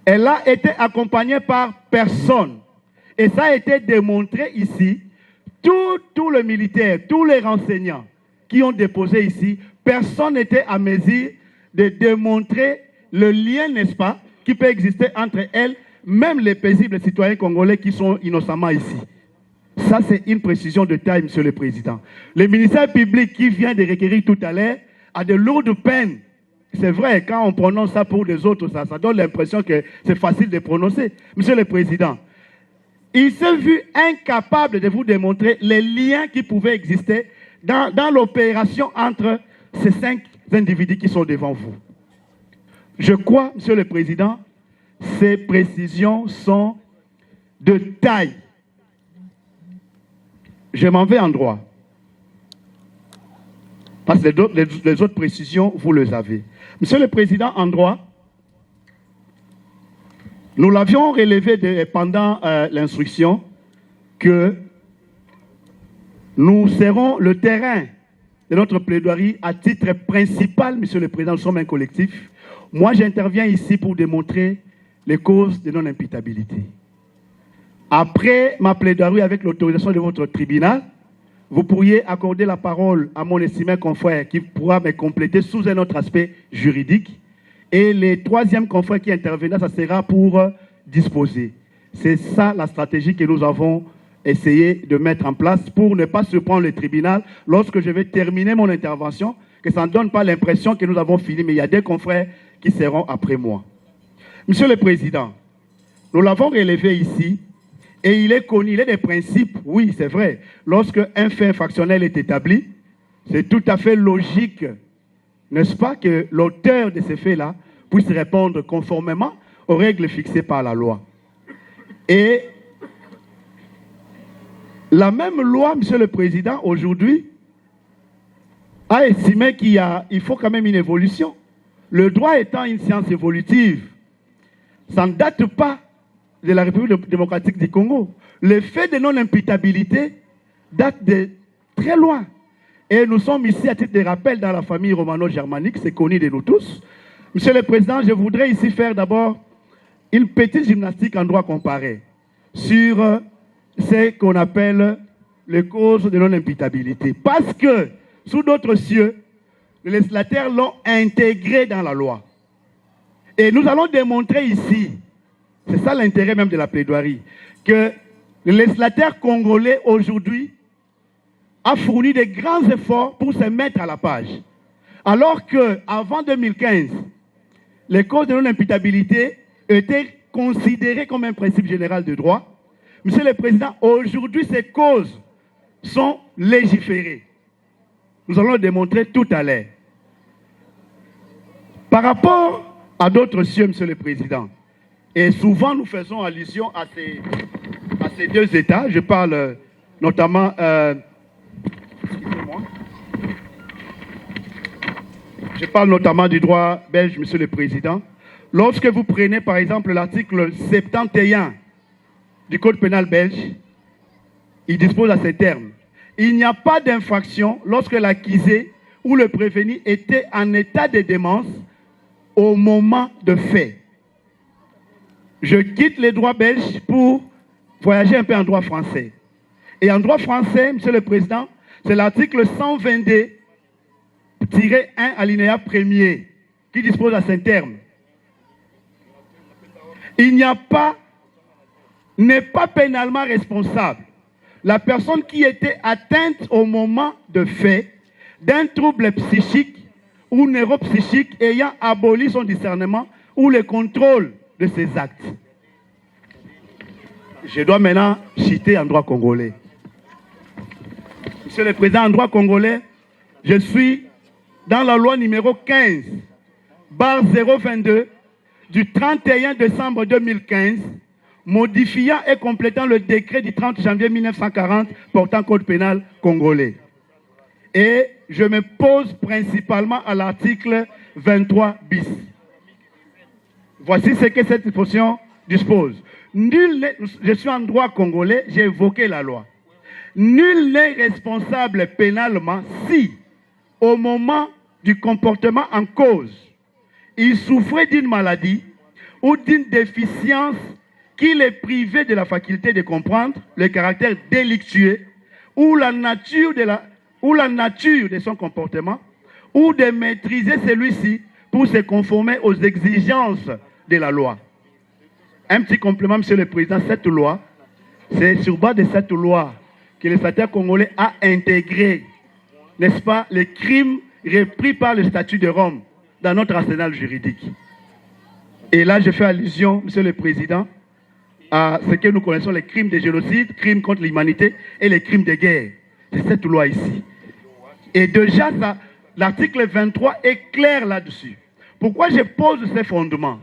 Elle a été accompagnée par personne. Et ça a été démontré ici. Tous les militaires, tous les renseignants qui ont déposé ici, personne n'était à mesure de démontrer le lien, n'est-ce pas, qui peut exister entre elles, même les paisibles citoyens congolais qui sont innocemment ici. Ça, c'est une précision de taille, Monsieur le Président. Le ministère public qui vient de requérir tout à l'heure a de lourdes peines. C'est vrai, quand on prononce ça pour les autres, ça donne l'impression que c'est facile de prononcer. Monsieur le Président, il s'est vu incapable de vous démontrer les liens qui pouvaient exister dans l'opération entre ces 5 individus qui sont devant vous. Je crois, Monsieur le Président, ces précisions sont de taille. Je m'en vais en droit. Parce que les autres précisions, vous les avez. Monsieur le Président, en droit, nous l'avions relevé pendant l'instruction que nous serons le terrain de notre plaidoirie à titre principal, Monsieur le Président, nous sommes un collectif. Moi, j'interviens ici pour démontrer les causes de non-imputabilité. Après ma plaidoirie avec l'autorisation de votre tribunal, vous pourriez accorder la parole à mon estimé confrère qui pourra me compléter sous un autre aspect juridique. Et le troisième confrère qui interviendra, ça sera pour disposer. C'est ça la stratégie que nous avons essayé de mettre en place pour ne pas surprendre le tribunal lorsque je vais terminer mon intervention, que ça ne donne pas l'impression que nous avons fini, mais il y a des confrères qui seront après moi. Monsieur le Président, nous l'avons relevé ici, et il est connu, il est des principes, oui, c'est vrai. Lorsque un fait infractionnel est établi, c'est tout à fait logique, n'est-ce pas, que l'auteur de ces faits-là puisse répondre conformément aux règles fixées par la loi. Et la même loi, Monsieur le Président, aujourd'hui, a estimé qu'il faut quand même une évolution. Le droit étant une science évolutive, ça ne date pas de la République démocratique du Congo. Le fait de non-imputabilité date de très loin. Et nous sommes ici à titre de rappel dans la famille romano-germanique, c'est connu de nous tous. Monsieur le Président, je voudrais ici faire d'abord une petite gymnastique en droit comparé sur ce qu'on appelle les causes de non-imputabilité. Parce que, sous d'autres cieux, les législateurs l'ont intégré dans la loi. Et nous allons démontrer ici, c'est ça l'intérêt même de la plaidoirie, que le législateur congolais aujourd'hui a fourni de grands efforts pour se mettre à la page. Alors qu'avant 2015, les causes de non-imputabilité étaient considérées comme un principe général de droit. Monsieur le Président, aujourd'hui, ces causes sont légiférées. Nous allons le démontrer tout à l'heure. Par rapport à d'autres cieux, Monsieur le Président, et souvent nous faisons allusion à ces deux États, je parle notamment... Je parle notamment du droit belge, Monsieur le Président. Lorsque vous prenez par exemple l'article 71 du Code pénal belge, il dispose à ces termes. Il n'y a pas d'infraction lorsque l'accusé ou le prévenu était en état de démence au moment de fait. Je quitte les droits belges pour voyager un peu en droit français. Et en droit français, Monsieur le Président, c'est l'article 122-1 alinéa 1er qui dispose à ces termes. Il n'y a pas, n'est pas pénalement responsable la personne qui était atteinte au moment de fait d'un trouble psychique ou neuropsychique ayant aboli son discernement ou le contrôle de ses actes. Je dois maintenant citer en droit congolais. Monsieur le Président, en droit congolais, je suis dans la loi numéro 15/022 du 31 décembre 2015, modifiant et complétant le décret du 30 janvier 1940 portant code pénal congolais. Et je me pose principalement à l'article 23 bis. Voici ce que cette disposition dispose. Je suis en droit congolais, j'ai évoqué la loi. Nul n'est responsable pénalement si, au moment du comportement en cause, il souffrait d'une maladie ou d'une déficience qui l'est privé de la faculté de comprendre le caractère délictueux ou la nature de son comportement, ou de maîtriser celui-ci pour se conformer aux exigences de la loi. Un petit complément, Monsieur le Président, cette loi, c'est sur base de cette loi que le statut congolais a intégré, n'est-ce pas, les crimes repris par le statut de Rome dans notre arsenal juridique. Et là, je fais allusion, Monsieur le Président, à ce que nous connaissons, les crimes de génocide, crimes contre l'humanité et les crimes de guerre. C'est cette loi ici. Et déjà, l'article 23 est clair là-dessus. Pourquoi je pose ces fondements?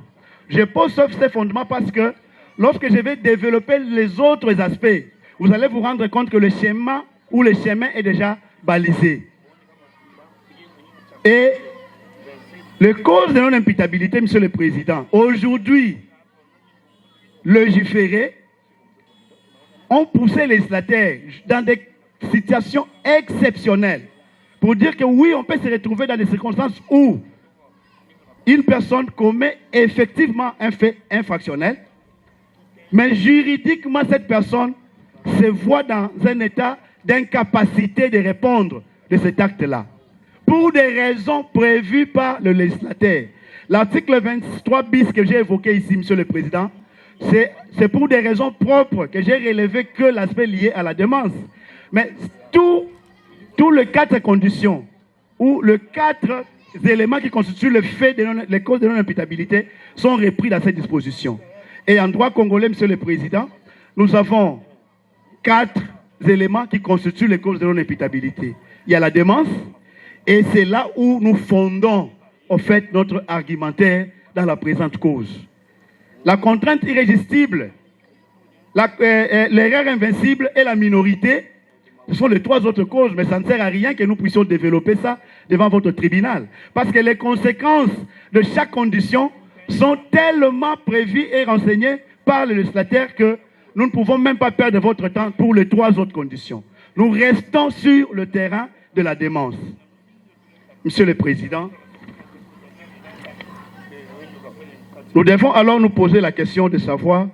Je pose ces fondements parce que lorsque je vais développer les autres aspects, vous allez vous rendre compte que le schéma ou le chemin est déjà balisé. Et les causes de non-imputabilité, Monsieur le Président, aujourd'hui, légiférés ont poussé les législateurs dans des situations exceptionnelles pour dire que oui, on peut se retrouver dans des circonstances où une personne commet effectivement un fait infractionnel, mais juridiquement, cette personne se voit dans un état d'incapacité de répondre de cet acte-là, pour des raisons prévues par le législateur. L'article 23 bis que j'ai évoqué ici, Monsieur le Président, c'est pour des raisons propres que j'ai relevé que l'aspect lié à la démence. Mais tous les 4 conditions ou les 4 éléments qui constituent le fait les causes de non-imputabilité sont repris dans cette disposition. Et en droit congolais, Monsieur le Président, nous avons 4 éléments qui constituent les causes de non-imputabilité. Il y a la démence, et c'est là où nous fondons, en fait, notre argumentaire dans la présente cause. La contrainte irrésistible, l'erreur invincible et la minorité, ce sont les 3 autres causes, mais ça ne sert à rien que nous puissions développer ça devant votre tribunal. Parce que les conséquences de chaque condition sont tellement prévues et renseignées par le législateur que nous ne pouvons même pas perdre votre temps pour les 3 autres conditions. Nous restons sur le terrain de la démence. Monsieur le Président, nous devons alors nous poser la question de savoir,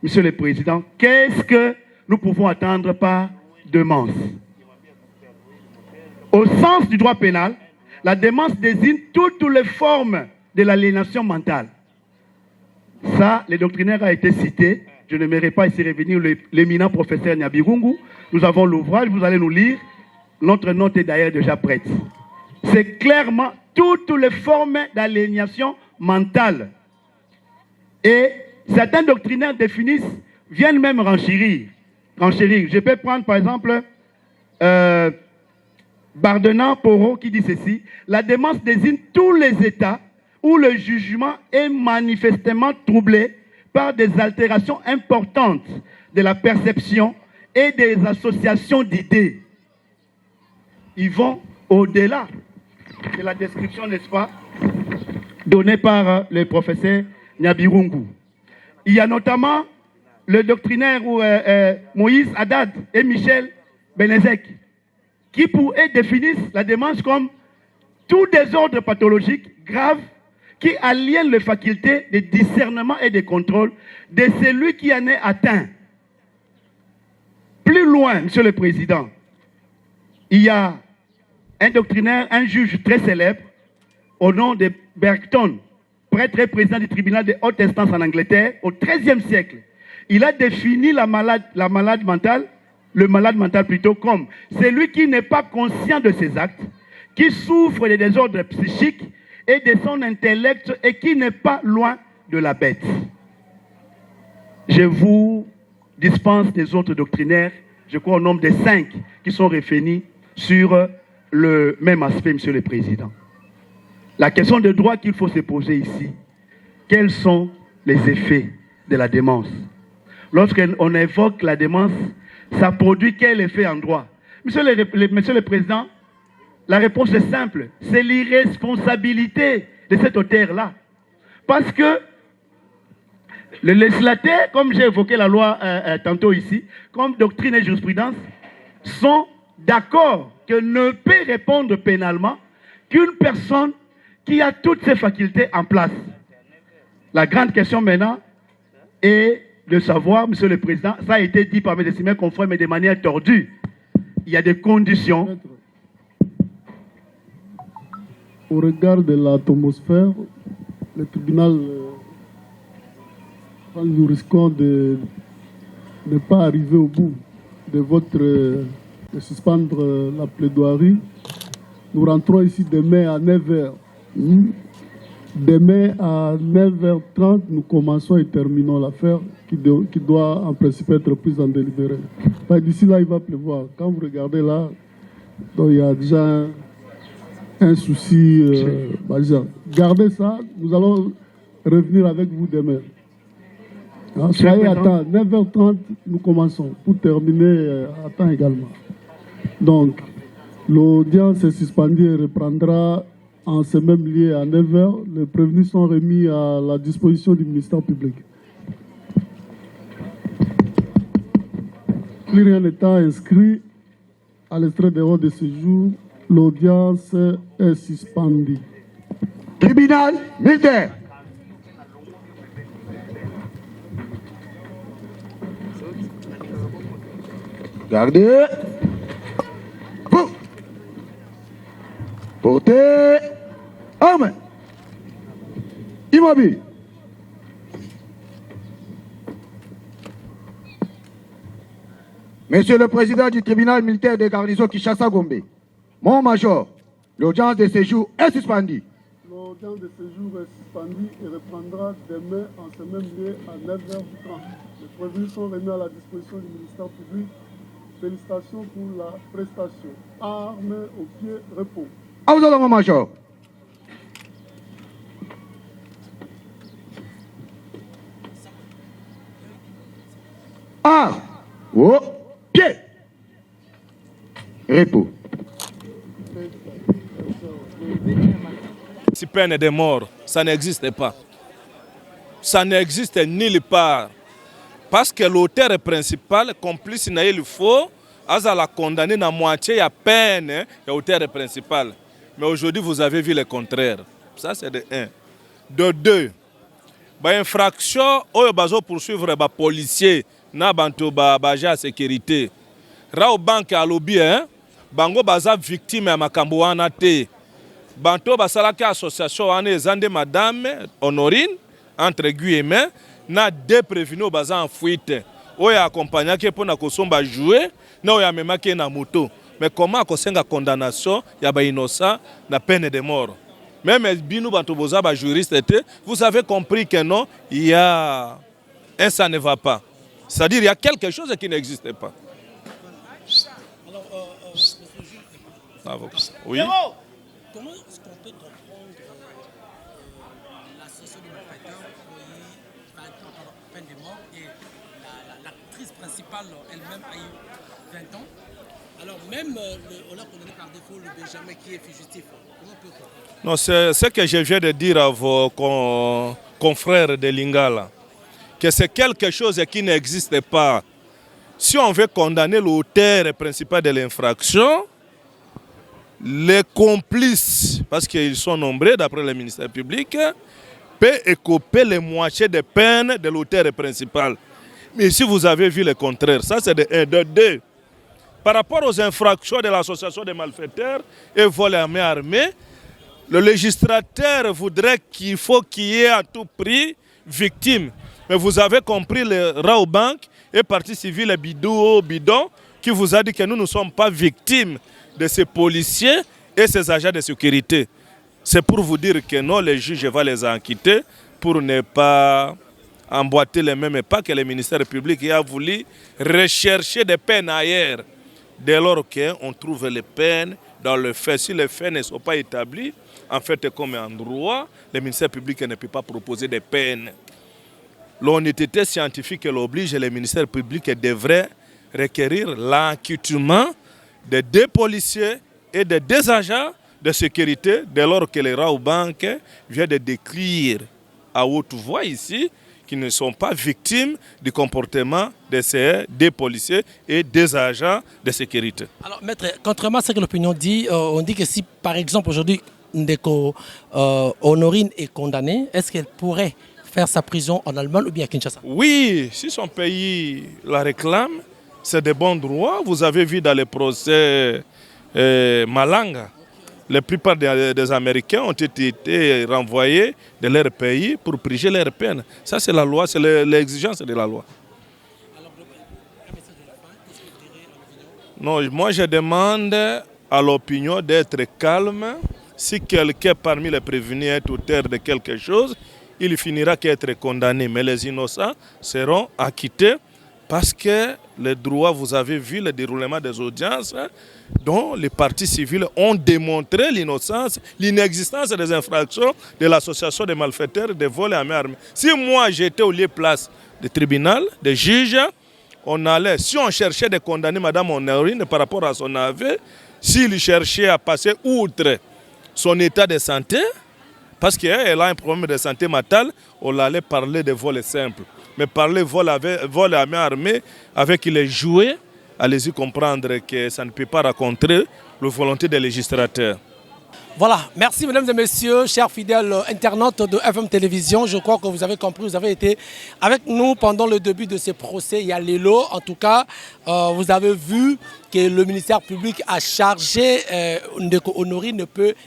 Monsieur le Président, qu'est-ce que nous pouvons attendre par démence? Au sens du droit pénal, la démence désigne toutes les formes de l'aliénation mentale. Ça, le doctrinaire a été cité. Je n'aimerais pas ici revenir l'éminent professeur Nyabirungu. Nous avons l'ouvrage, vous allez nous lire. Notre note est d'ailleurs déjà prête. C'est clairement toutes les formes d'aliénation mentale. Et certains doctrinaires viennent même renchérir. Je peux prendre par exemple Bardenant Poro qui dit ceci: la démence désigne tous les états où le jugement est manifestement troublé par des altérations importantes de la perception et des associations d'idées. Ils vont au-delà de la description, n'est-ce pas, donnée par le professeur Nyabirungu. Il y a notamment le doctrinaire Moïse Haddad et Michel Benezek, qui définissent la démence comme tout désordre pathologique grave qui aliène les facultés de discernement et de contrôle de celui qui en est atteint. Plus loin, Monsieur le Président, il y a un doctrinaire, un juge très célèbre, au nom de Bergton, prêtre et président du tribunal de haute instance en Angleterre, au XIIIe siècle. Il a défini le malade mental plutôt comme celui qui n'est pas conscient de ses actes, qui souffre des désordres psychiques et de son intellect et qui n'est pas loin de la bête. Je vous dispense des autres doctrinaires, je crois au nombre de 5 qui sont réunis sur le même aspect, Monsieur le Président. La question de droit qu'il faut se poser ici, quels sont les effets de la démence? Lorsqu'on évoque la démence, ça produit quel effet en droit? Monsieur le Président, La réponse est simple. C'est l'irresponsabilité de cet auteur-là. Parce que le législateur, comme j'ai évoqué la loi tantôt ici, comme doctrine et jurisprudence, sont d'accord que ne peut répondre pénalement qu'une personne qui a toutes ses facultés en place. La grande question maintenant est de savoir, Monsieur le Président, ça a été dit par mes estimés confrères, mais de manière tordue. Il y a des conditions. Au regard de l'atmosphère, le tribunal, nous risquons de ne pas arriver au bout de de suspendre la plaidoirie. Nous rentrons ici demain à 9h. Demain à 9h30, nous commençons et terminons l'affaire qui doit en principe être prise en délibéré. D'ici là, il va pleuvoir. Quand vous regardez là, donc il y a déjà un souci majeur. Gardez ça, nous allons revenir avec vous demain. Hein, soyez à temps, 9h30, nous commençons pour terminer à temps également. Donc, l'audience est suspendue et reprendra en ce même lieu à 9h. Les prévenus sont remis à la disposition du ministère public. Plus rien n'étant inscrit à l'extrait des ordres de séjour, l'audience est suspendue. Tribunal militaire. Gardez. Portez. Armes. Immobile. Monsieur le Président du tribunal militaire de garnison Kinshasa-Gombe, mon major, l'audience de séjour est suspendue. L'audience de séjour est suspendue et reprendra demain en ce même lieu à 9h30. Les prévenus sont remis à la disposition du ministère public. Félicitations pour la prestation. Armes au pied, repos. À vous, mon major. Armes au pied, repos. Si peine de mort, ça n'existe pas. Ça n'existe nulle part. Parce que l'auteur principal, complice, il faut, à la condamner à moitié à peine, et l'auteur principal. Mais aujourd'hui, vous avez vu le contraire. Ça, c'est de 1. De 2, infraction, on va poursuivre les policiers, na banto baja sécurité. Rao banque à lobby, bango baza victime à makambo wana te. Banto basalaka association ane zande madame Honorine entre guillemets na deux prévenus baza en fuite. Oya accompagna ke pona kosomba jouer na oya memaki na moto. Mais comment kosenga condamnation ya ba innocent na peine de mort. Même binu banto boza ba juriste te, vous avez compris que non, il y a un ça ne va pas. C'est-à-dire qu'il y a quelque chose qui n'existe pas. Alors, oui. Comment est-ce qu'on peut comprendre la société de malfaiteurs qui va être en peine de mort et l'actrice principale elle-même a eu 20 ans? Alors même on a condamné par défaut le Benjamin qui est fugitif. Comment on peut comprendre? Non, c'est ce que je viens de dire à vos confrères de Lingala. Que c'est quelque chose qui n'existe pas. Si on veut condamner l'auteur principal de l'infraction, les complices, parce qu'ils sont nombreux d'après le ministère public, peuvent écoper les moitiés des peines de l'auteur principal. Mais si vous avez vu le contraire, ça c'est de 1, de 2. Par rapport aux infractions de l'association des malfaiteurs et vol à main armée, le législateur voudrait qu'il y ait à tout prix victime. Mais vous avez compris, le Raobank et partie civile bidon qui vous a dit que nous ne sommes pas victimes de ces policiers et ces agents de sécurité. C'est pour vous dire que non, les juges vont les enquêter pour ne pas emboîter les mêmes pas que le ministère public a voulu rechercher des peines ailleurs. Dès lors qu'on trouve les peines dans le fait, si les faits ne sont pas établis, en fait, comme en droit, le ministère public ne peut pas proposer des peines. L'honnêteté scientifique l'oblige et le ministère public devrait requérir l'acquittement de 2 policiers et des deux agents de sécurité, dès lors que les Raobank vient de décrire à haute voix ici qui ne sont pas victimes du comportement de ces deux policiers et des agents de sécurité. Alors, maître, contrairement à ce que l'opinion dit, on dit que si, par exemple, aujourd'hui, Ndeko Honorine est condamnée, est-ce qu'elle pourrait faire sa prison en Allemagne ou bien à Kinshasa? Oui, si son pays la réclame, c'est de bons droits. Vous avez vu dans les procès Malanga, la plupart des Américains ont été renvoyés de leur pays pour purger leur peine. Ça, c'est la loi, c'est l'exigence de la loi. Non, moi, je demande à l'opinion d'être calme. Si quelqu'un parmi les prévenus est auteur de quelque chose, il finira qu'être condamné. Mais les innocents seront acquittés parce que le droit, vous avez vu le déroulement des audiences dont les partis civils ont démontré l'innocence, l'inexistence des infractions de l'association des malfaiteurs de vol à main armée. Si moi j'étais au lieu place du tribunal, des juges, on allait, si on cherchait de condamner Mme Honorine par rapport à son aveu, s'il cherchait à passer outre son état de santé, parce qu'elle a un problème de santé mentale, on allait parler de vol simple. Mais parler vol à main armée avec les jouets, allez-y comprendre que ça ne peut pas rencontrer la volonté des législateurs. Voilà, merci mesdames et messieurs, chers fidèles internautes de FM Télévision. Je crois que vous avez compris, vous avez été avec nous pendant le début de ce procès. Il y a Lelo, en tout cas, vous avez vu que le ministère public a chargé Ndeko Honorine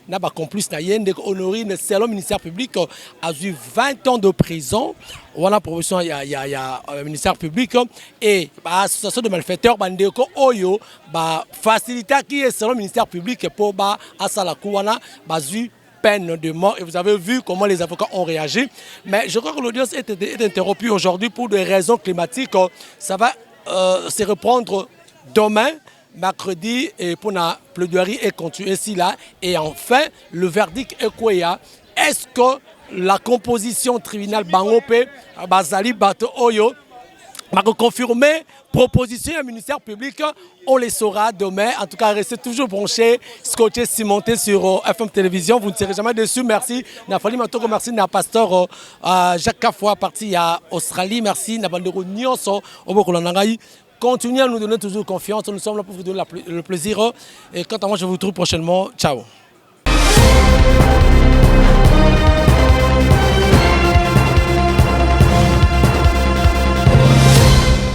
n'a pas complice naïe. Ndeko Honorine, c'est le ministère public a eu 20 ans de prison. Voilà, proposition, il y a le ministère public et l'association de malfaiteurs, Ndeko Oyo, faciliter qui est selon le ministère public pour Asalakuana, peine de mort. Et vous avez vu comment les avocats ont réagi. Mais je crois que l'audience est interrompue aujourd'hui pour des raisons climatiques. Ça va se reprendre demain, mercredi, et pour la plaidoirie et continuer ici là. Et enfin, le verdict est quoi? Est-ce que la composition tribunal Bangope, Bazali Bato Oyo, va confirmer proposition du ministère public? On les saura demain. En tout cas, restez toujours branchés, scotchés, cimentés sur FM Télévision. Vous ne serez jamais déçus. Merci. Nafali Matoko, merci. Na pasteur Jacques Kafoua, parti à Australie. Merci. Nabandero Nyonso, Obokolanangaï. Continuez à nous donner toujours confiance. Nous sommes là pour vous donner le plaisir. Et quant à moi, je vous retrouve prochainement. Ciao.